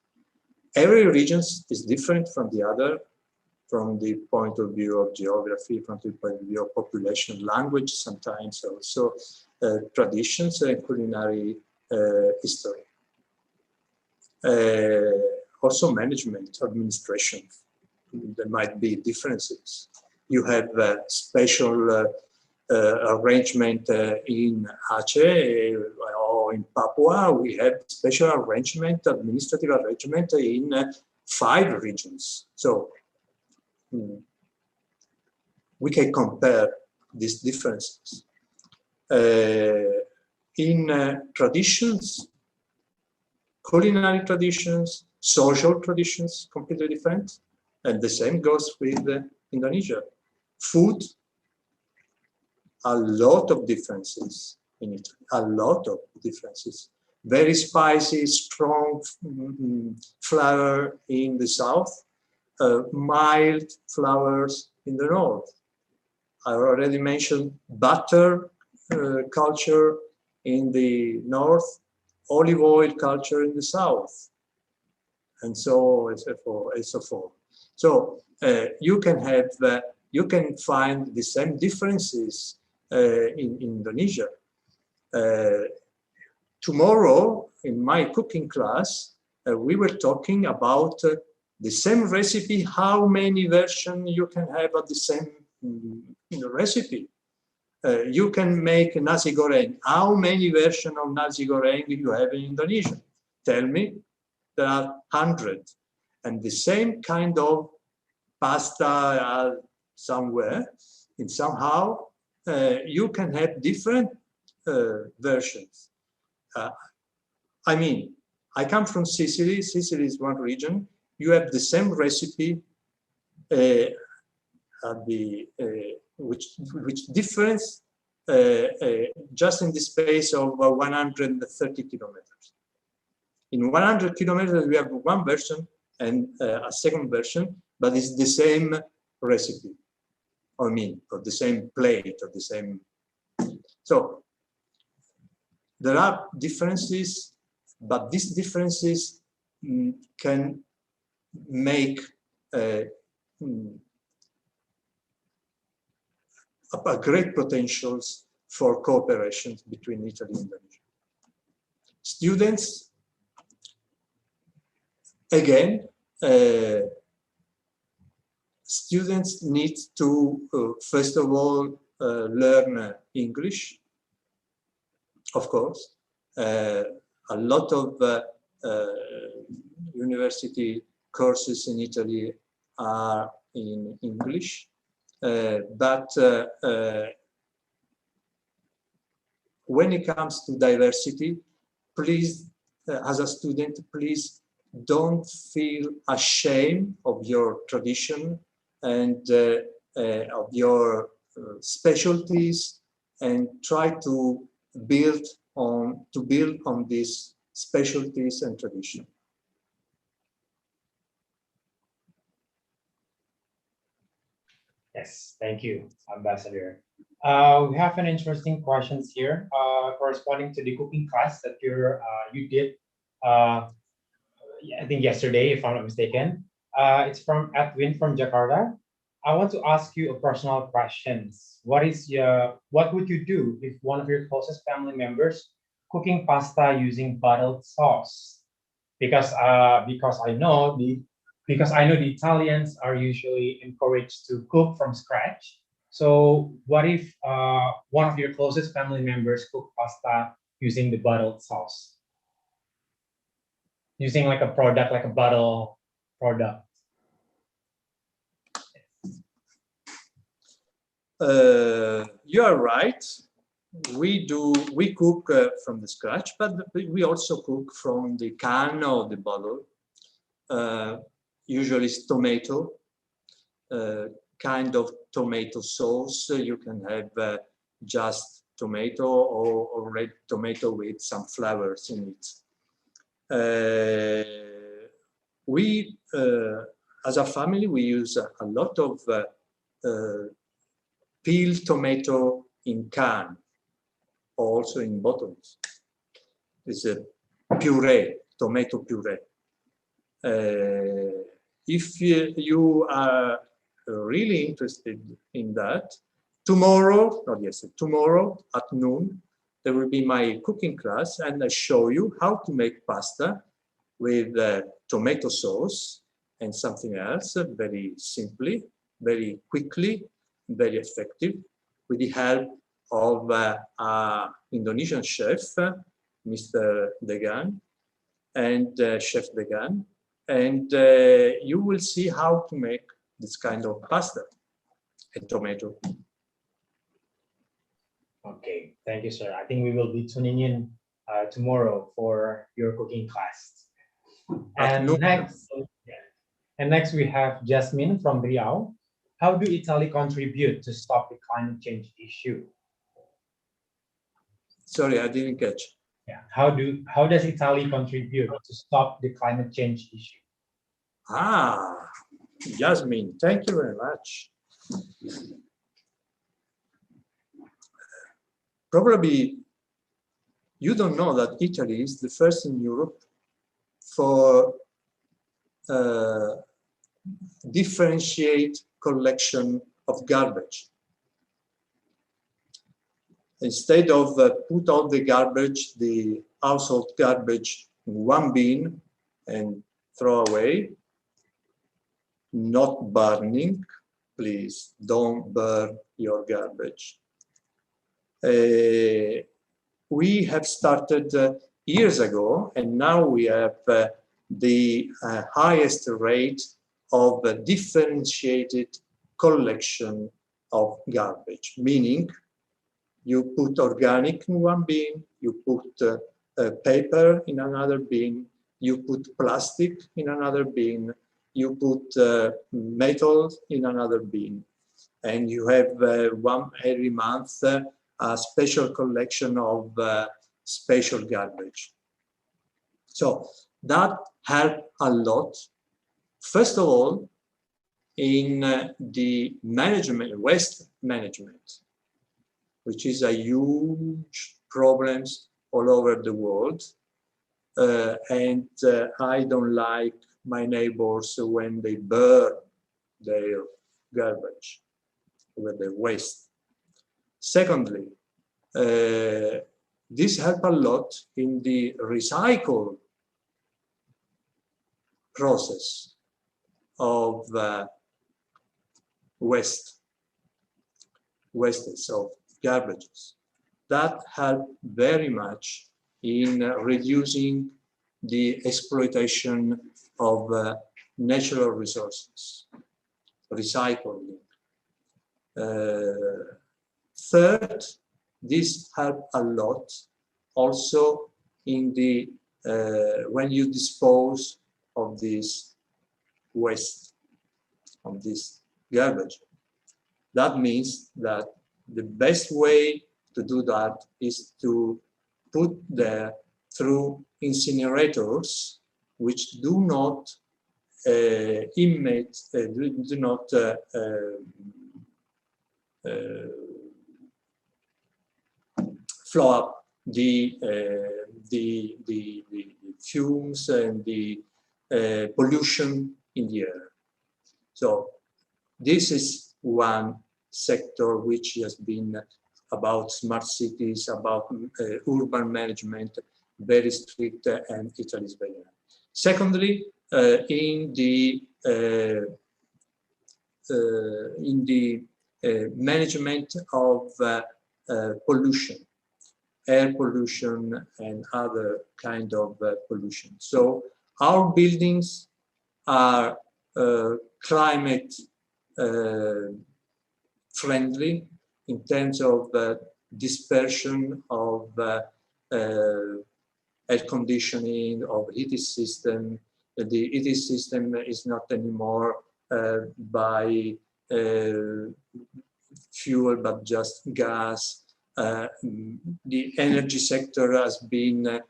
[SPEAKER 2] Every region is different from the other, from the point of view of geography, from the point of view of population, language, sometimes also traditions and culinary history. Also management, administration, there might be differences. You have special arrangement in Aceh or in Papua. We have special arrangement, administrative arrangement in 5 regions. So we can compare these differences. In traditions, culinary traditions, social traditions, completely different. And the same goes with Indonesia. Food, a lot of differences in Italy, a lot of differences. Very spicy, strong flavor in the south, mild flavors in the north. I already mentioned butter culture in the north, olive oil culture in the south, and so on and so forth. And so forth. So you can find the same differences in Indonesia. Tomorrow, in my cooking class, we were talking about the same recipe, how many versions you can have of the same recipe. You can make nasi goreng. How many versions of nasi goreng you have in Indonesia? Tell me. There are 100. And the same kind of pasta somewhere, and somehow you can have different versions. I mean, I come from Sicily. Sicily is one region. You have the same recipe, which difference just in the space of 130 kilometers. In 100 kilometers, we have one version and a second version, but it's the same recipe, or the same plate, or the same. So there are differences, but these differences can make a great potentials for cooperation between Italy and Indonesia. Students, again, students need to, first of all, learn English, of course. A lot of university courses in Italy are in English, but when it comes to diversity, please, as a student, please don't feel ashamed of your tradition and of your specialties, and try to build to build on these specialties and tradition.
[SPEAKER 1] Yes, thank you, Ambassador. We have an interesting questions here corresponding to the cooking class that you did, I think yesterday, if I'm not mistaken. It's from Edwin from Jakarta. I want to ask you a personal questions. What would you do if one of your closest family members cooking pasta using bottled sauce? Because I know the Italians are usually encouraged to cook from scratch. So what if one of your closest family members cook pasta using the bottled sauce, using like a product, like a bottle product?
[SPEAKER 2] You are right. We cook from the scratch, but we also cook from the can or the bottle. Usually it's tomato, kind of tomato sauce. You can have just tomato or red tomato with some flavors in it. We, as a family, we use a lot of peeled tomato in can, also in bottles. It's a puree, tomato puree. If you are really interested in that, tomorrow, not yesterday, tomorrow at noon, there will be my cooking class, and I show you how to make pasta with tomato sauce and something else, very simply, very quickly, very effective, with the help of an Indonesian chef, Mr. Degan, and Chef Degan, and you will see how to make this kind of pasta and tomato.
[SPEAKER 1] Okay, thank you, sir. I think we will be tuning in tomorrow for your cooking class. And next we have Jasmine from Riau. How do Italy contribute to stop the climate change issue?
[SPEAKER 2] Sorry, I didn't catch.
[SPEAKER 1] Yeah, how does Italy contribute to stop the climate change issue?
[SPEAKER 2] Jasmine, thank you very much. Probably you don't know that Italy is the first in Europe for differentiate collection of garbage. Instead of put all the garbage, the household garbage, in one bin and throw away, not burning, please don't burn your garbage. We have started years ago, and now we have the highest rate of differentiated collection of garbage, meaning you put organic in one bin, you put paper in another bin, you put plastic in another bin, you put metal in another bin, and you have every month a special collection of special garbage. So that helped a lot. First of all, in the management, waste management, which is a huge problem all over the world. And I don't like my neighbors when they burn their garbage, with their waste. Secondly, this helps a lot in the recycle process of wastes of garbages. That helped very much in reducing the exploitation of natural resources, recycling. Third, this helped a lot also in the when you dispose of this waste, of this garbage. That means that the best way to do that is to put there through incinerators, which do not emit, do not flow up the fumes and the pollution in the air. So this is one sector which has been about smart cities, about urban management, very strict, and Italy is very high. Secondly, in the management of pollution, air pollution and other kind of pollution. So our buildings are climate friendly in terms of dispersion of air conditioning, of heating system. The heating system is not anymore by fuel, but just gas. The energy sector has been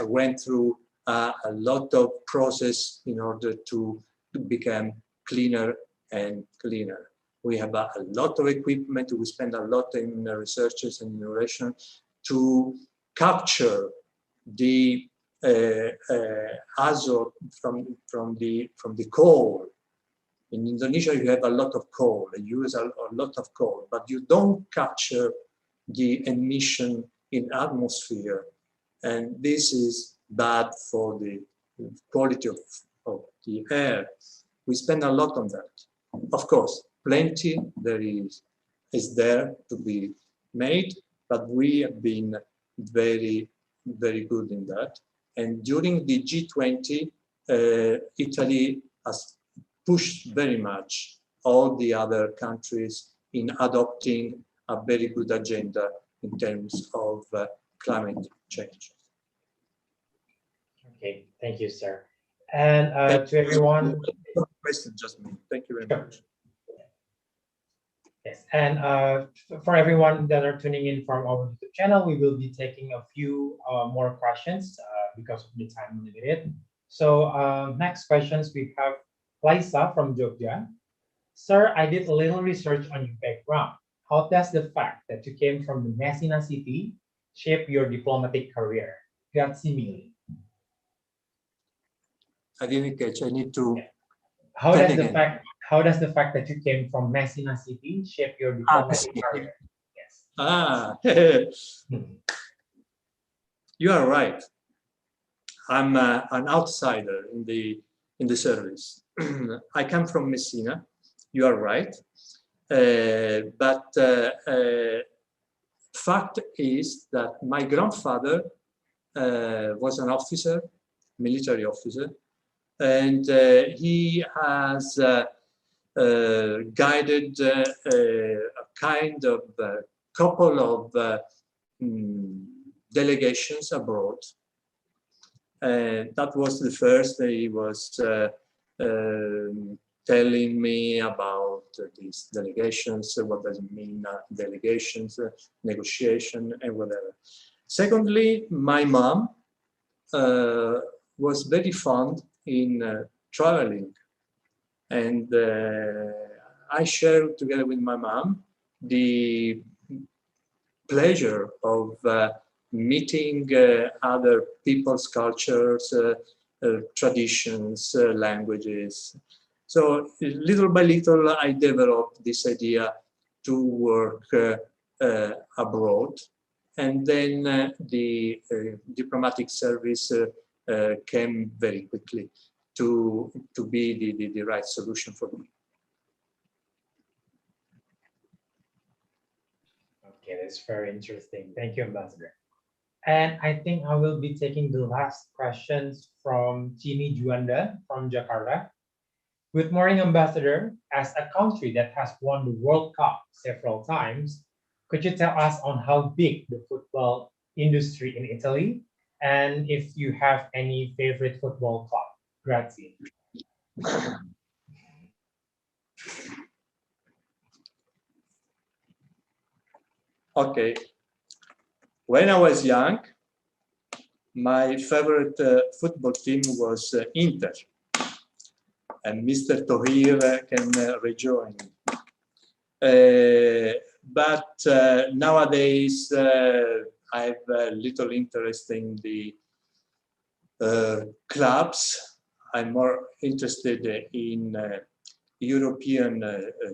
[SPEAKER 2] went through a lot of process in order to become cleaner and cleaner. We have a lot of equipment. We spend a lot in research and innovation to capture the azote from the coal. In Indonesia, you have a lot of coal. You use a lot of coal, but you don't capture the emission in atmosphere, and this is bad for the quality of the air. We spend a lot on that. Of course, plenty there is there to be made, but we have been very, very good in that. And during the G20, Italy has pushed very much all the other countries in adopting a very good agenda in terms of climate change.
[SPEAKER 1] Okay, thank you, sir. And to everyone,
[SPEAKER 2] question, just me. Thank you very much.
[SPEAKER 1] Yes, and for everyone that are tuning in from our YouTube channel, we will be taking a few more questions because of the time limited. So next questions we have Liza from Jogja. Sir, I did a little research on your background. How does the fact that you came from the Messina city shape your diplomatic career? Grazie mille.
[SPEAKER 2] I didn't catch. I need to.
[SPEAKER 1] How does the fact that you came from Messina city shape your diplomatic career?
[SPEAKER 2] Yes. You are right. I'm an outsider in the service. I come from Messina. You are right. But fact is that my grandfather was an officer, military officer, and he has guided a kind of couple of delegations abroad. And that was the first. He was telling me about these delegations, what does it mean, delegations, negotiation, and whatever. Secondly, my mom was very fond in traveling, and I shared together with my mom the pleasure of meeting other people's cultures, traditions, languages. So little by little, I developed this idea to work abroad. And then the diplomatic service came very quickly to be the right solution for me.
[SPEAKER 1] Okay, that's very interesting. Thank you, Ambassador. And I think I will be taking the last questions from Chini Juanda from Jakarta. Good morning, Ambassador. As a country that has won the World Cup several times, could you tell us on how big the football industry in Italy, and if you have any favorite football club? Grazie.
[SPEAKER 2] Okay. When I was young, my favorite football team was Inter, and Mr. Tohir can rejoin. But nowadays, I have little interest in the clubs. I'm more interested in European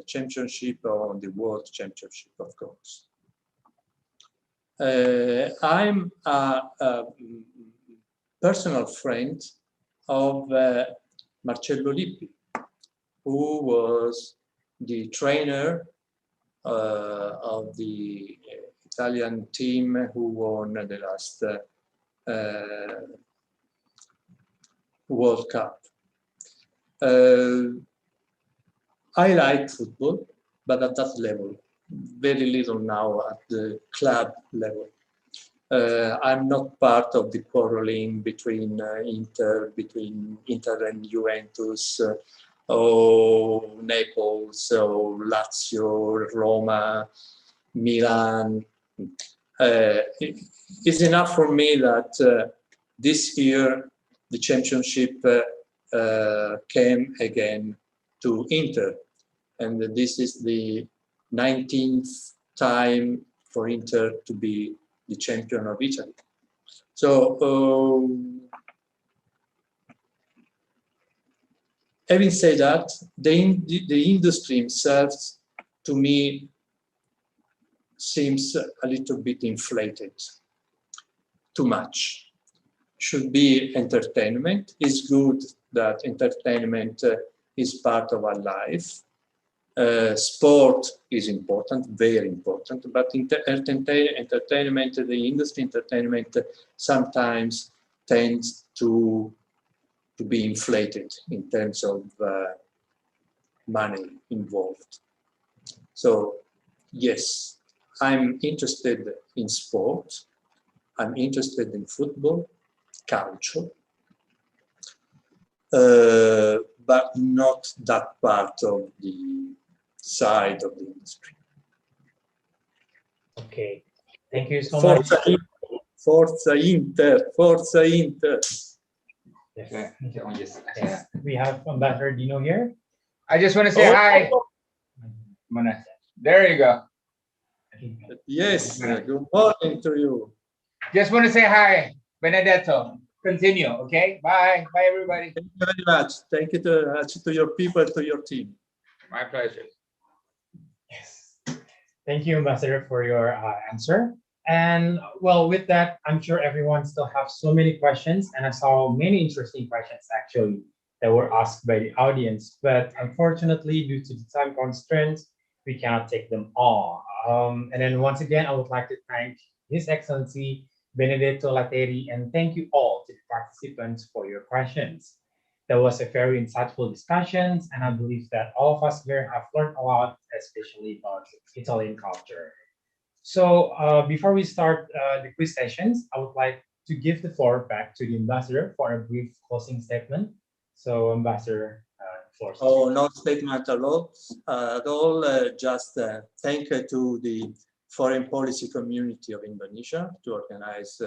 [SPEAKER 2] Championship or the World Championship, of course. I'm a personal friend of Marcello Lippi, who was the trainer of the Italian team who won the last World Cup. I like football, but at that level, very little now at the club level. I'm not part of the quarreling between Inter and Juventus, or Naples, or Lazio, Roma, Milan. It's enough for me that this year the championship came again to Inter, and this is the 19th time for Inter to be the champion of Italy. So, having said that, the industry itself, to me, seems a little bit inflated. Too much. Should be entertainment. It's good that entertainment is part of our life. Sport is important, very important, but entertainment, the industry entertainment sometimes tends to be inflated in terms of money involved. So yes, I'm interested in sport, I'm interested in football, calcio, but not that part of the side of the industry.
[SPEAKER 1] Okay, thank you so much.
[SPEAKER 2] Forza Inter, Forza Inter.
[SPEAKER 1] Yes. Yes. We have Ambassador Dino here.
[SPEAKER 3] I just want to say hi. There you go.
[SPEAKER 2] Yes, good morning to you.
[SPEAKER 3] Just want to say hi, Benedetto. Continue, okay? Bye. Bye, everybody.
[SPEAKER 2] Thank you very much. Thank you to your people, to your team.
[SPEAKER 3] My pleasure.
[SPEAKER 1] Yes. Thank you, Ambassador, for your answer. And well, with that, I'm sure everyone still have so many questions, and I saw many interesting questions actually that were asked by the audience. But unfortunately, due to the time constraints, we cannot take them all. And then once again, I would like to thank His Excellency Benedetto Latteri, and thank you all to the participants for your questions. That was a very insightful discussions, and I believe that all of us here have learned a lot, especially about Italian culture. So before we start the quiz sessions, I would like to give the floor back to the ambassador for a brief closing statement. So Ambassador, floor.
[SPEAKER 2] Oh, no statement at all. Just thank to the foreign policy community of Indonesia to organize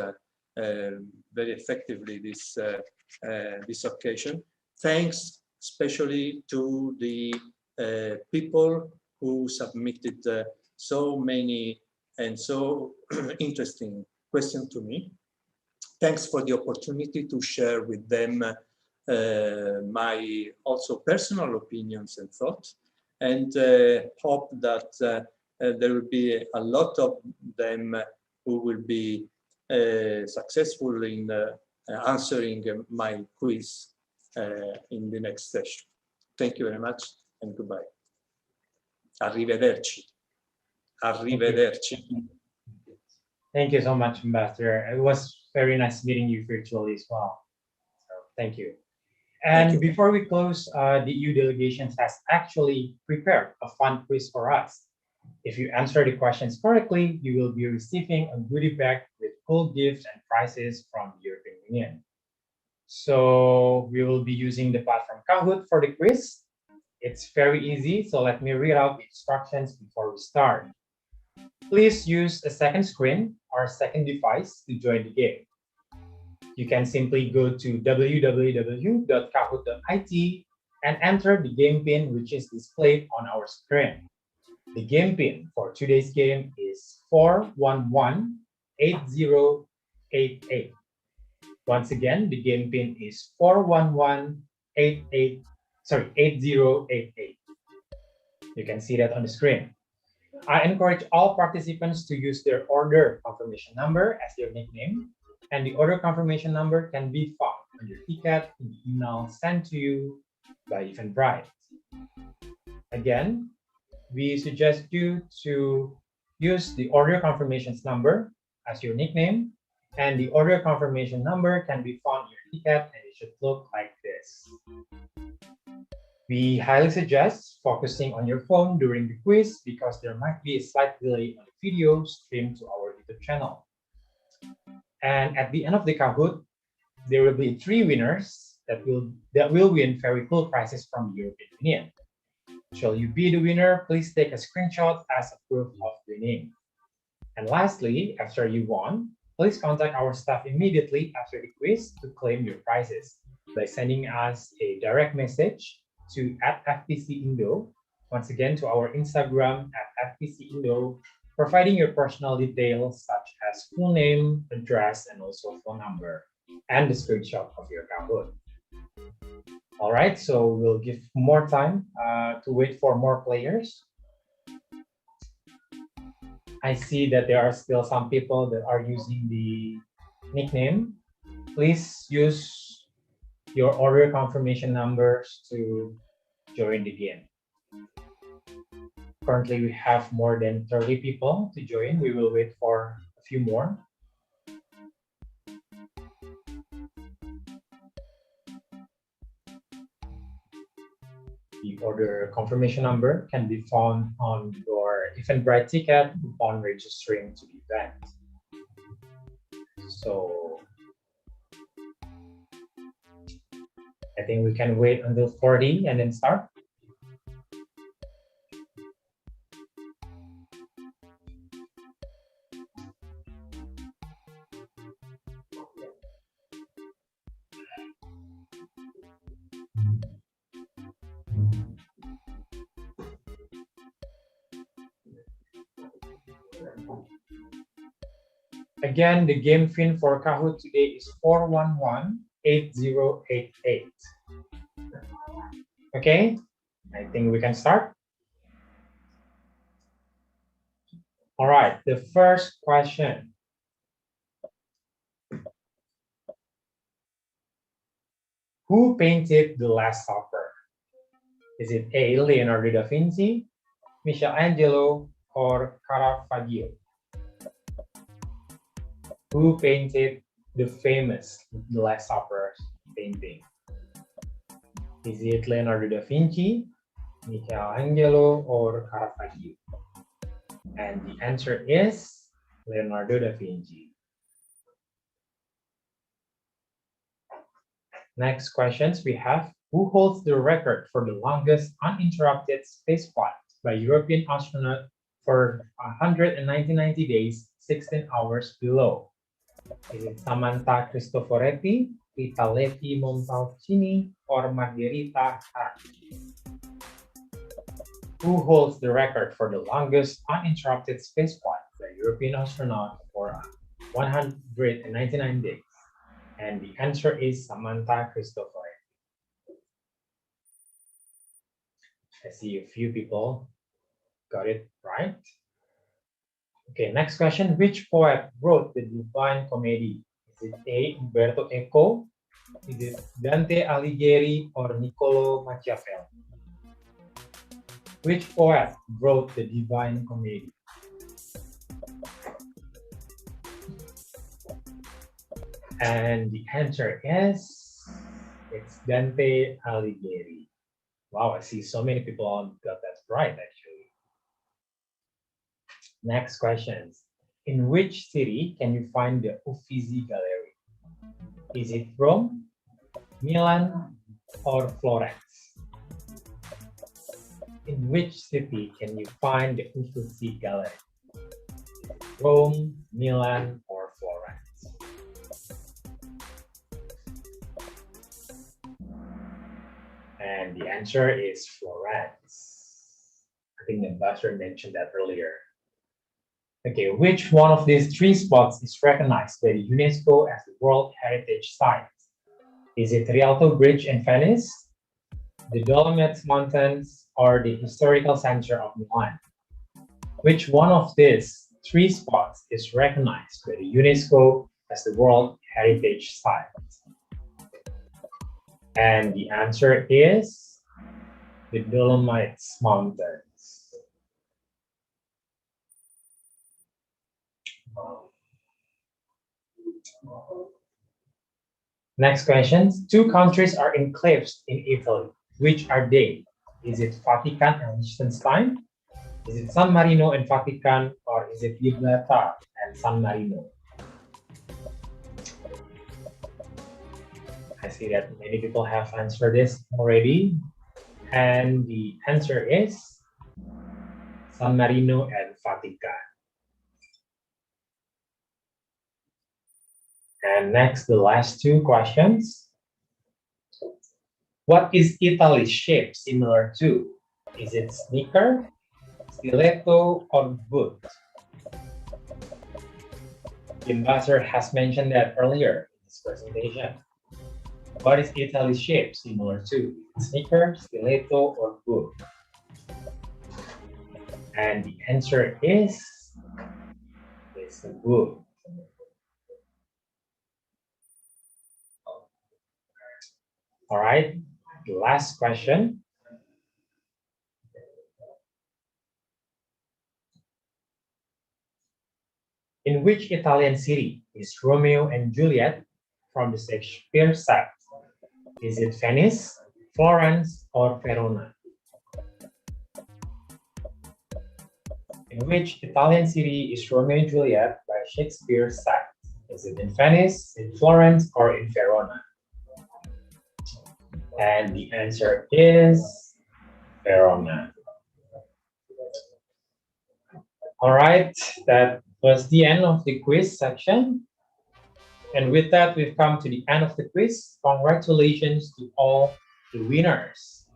[SPEAKER 2] very effectively this occasion. Thanks especially to the people who submitted so many and so interesting questions to me. Thanks for the opportunity to share with them my also personal opinions and thoughts, and hope that there will be a lot of them who will be successful in answering my quiz in the next session. Thank you very much and goodbye. Arrivederci. Arrivederci.
[SPEAKER 1] Thank you so much, Ambassador. It was very nice meeting you virtually as well. So thank you. And before we close, the EU delegation has actually prepared a fun quiz for us. If you answer the questions correctly, you will be receiving a goodie bag with cool gifts and prizes from the European Union. So we will be using the platform Kahoot for the quiz. It's very easy, so let me read out the instructions before we start. Please use a second screen or second device to join the game. You can simply go to www.kahoot.it and enter the game pin which is displayed on our screen. The game pin for today's game is 4118088. Once again, the game pin is 8088. You can see that on the screen. I encourage all participants to use their order confirmation number as their nickname, and the order confirmation number can be found on your ticket in the email sent to you by Eventbrite. Again, we suggest you to use the order confirmations number as your nickname, and the order confirmation number can be found in your ticket, and it should look like this. We highly suggest focusing on your phone during the quiz because there might be a slight delay on the video streamed to our YouTube channel. And at the end of the Kahoot, there will be 3 winners that will win very cool prizes from the European Union. Shall you be the winner, please take a screenshot as a proof of winning. And lastly, after you won, please contact our staff immediately after the quiz to claim your prizes by sending us a direct message to @FPCIndo, once again to our Instagram @FPCIndo, providing your personal details such as full name, address, and also phone number, and the screenshot of your Kahoot. All right, so we'll give more time to wait for more players. I see that there are still some people that are using the nickname. Please use your order confirmation numbers to join the game. Currently, we have more than 30 people to join. We will wait for a few more. The order confirmation number can be found on your Eventbrite ticket upon registering to the event. So I think we can wait until 40 and then start. Again, the game pin for Kahoot today is 4118088. Okay, I think we can start. All right, the first question. Who painted The Last Supper? Is it A, Leonardo da Vinci, Michelangelo, or Caravaggio? Who painted the famous The Last Supper painting? Is it Leonardo da Vinci, Michelangelo, or Caravaggio? And the answer is Leonardo da Vinci. Next questions we have, who holds the record for the longest uninterrupted spaceflight by European astronaut for 190 days, 16 hours below? Is it Samantha Cristoforetti, Rita Levi Montalcini, or Margherita Hart? Who holds the record for the longest uninterrupted spaceflight by European astronaut for 199 days? And the answer is Samantha Cristoforetti. I see a few people got it right. Okay, next question. Which poet wrote the Divine Comedy? Is it A, Umberto Eco? Is it Dante Alighieri or Niccolo Machiavelli? Which poet wrote the Divine Comedy? And the answer is, it's Dante Alighieri. Wow, I see so many people got that right, actually. Next questions. In which city can you find the Uffizi Gallery? Is it Rome, Milan, or Florence? In which city can you find the Uffizi Gallery? Rome, Milan, or Florence? And the answer is Florence. I think the ambassador mentioned that earlier. Okay, which one of these three spots is recognized by the UNESCO as the World Heritage Site? Is it Rialto Bridge in Venice, the Dolomites Mountains, or the historical center of Milan? Which one of these three spots is recognized by the UNESCO as the World Heritage Site? And the answer is the Dolomites Mountains. Next question. Two countries are enclaves in Italy. Which are they? Is it Vatican and Liechtenstein? Is it San Marino and Vatican, or is it Gibraltar and San Marino? I see that many people have answered this already. And the answer is San Marino and Vatican. And next, the last two questions. What is Italy's shape similar to? Is it sneaker, stiletto, or boot? The ambassador has mentioned that earlier in this presentation. What is Italy's shape similar to? Sneaker, stiletto, or boot? And the answer is it's a boot. All right, the last question. In which Italian city is Romeo and Juliet from the Shakespeare set? Is it Venice, Florence, or Verona? In which Italian city is Romeo and Juliet by Shakespeare set? Is it in Venice, in Florence, or in Verona? And the answer is Verona. All right, that was the end of the quiz section. And with that, we've come to the end of the quiz. Congratulations to all the winners.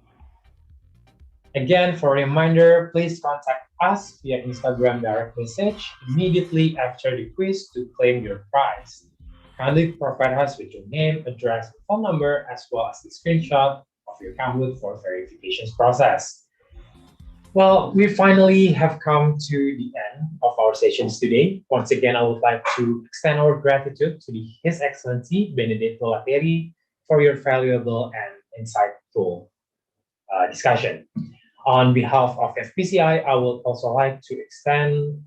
[SPEAKER 1] Again, for a reminder, please contact us via Instagram direct message immediately after the quiz to claim your prize. Kindly provide us with your name, address, and phone number, as well as the screenshot of your Kahoot for verification process. Well, we finally have come to the end of our sessions today. Once again, I would like to extend our gratitude to His Excellency Benedetto Latteri for your valuable and insightful discussion. On behalf of FPCI, I would also like to extend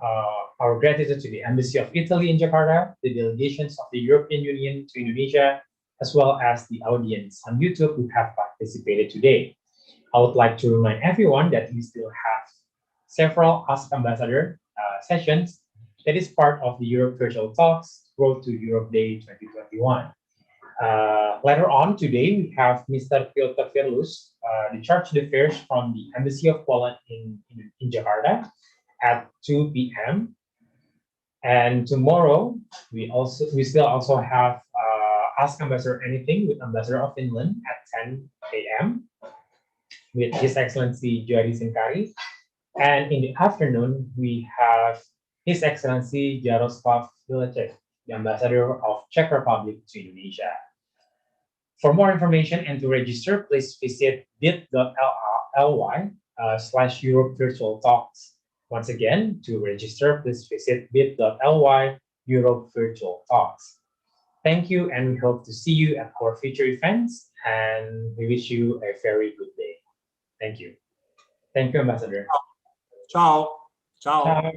[SPEAKER 1] our gratitude to the Embassy of Italy in Jakarta, the delegations of the European Union to Indonesia, as well as the audience on YouTube who have participated today. I would like to remind everyone that we still have several Ask Ambassador sessions that is part of the Europe Virtual Talks Road to Europe Day 2021. Later on today, we have Mr. Piotr Firlus, the Charge d'Affaires from the Embassy of Poland in Jakarta at 2 p.m. And tomorrow, we still also have Ask Ambassador Anything with Ambassador of Finland at 10 a.m. with His Excellency Jari Sinkari. And in the afternoon, we have His Excellency Jaroslav Vilacek, the Ambassador of Czech Republic to Indonesia. For more information and to register, please visit bit.ly/Europe Virtual Talks. Once again, to register, please visit bit.ly Europe Virtual Talks. Thank you, and we hope to see you at our future events, and we wish you a very good day. Thank you. Thank you, Ambassador.
[SPEAKER 2] Ciao. Ciao.
[SPEAKER 1] Ciao.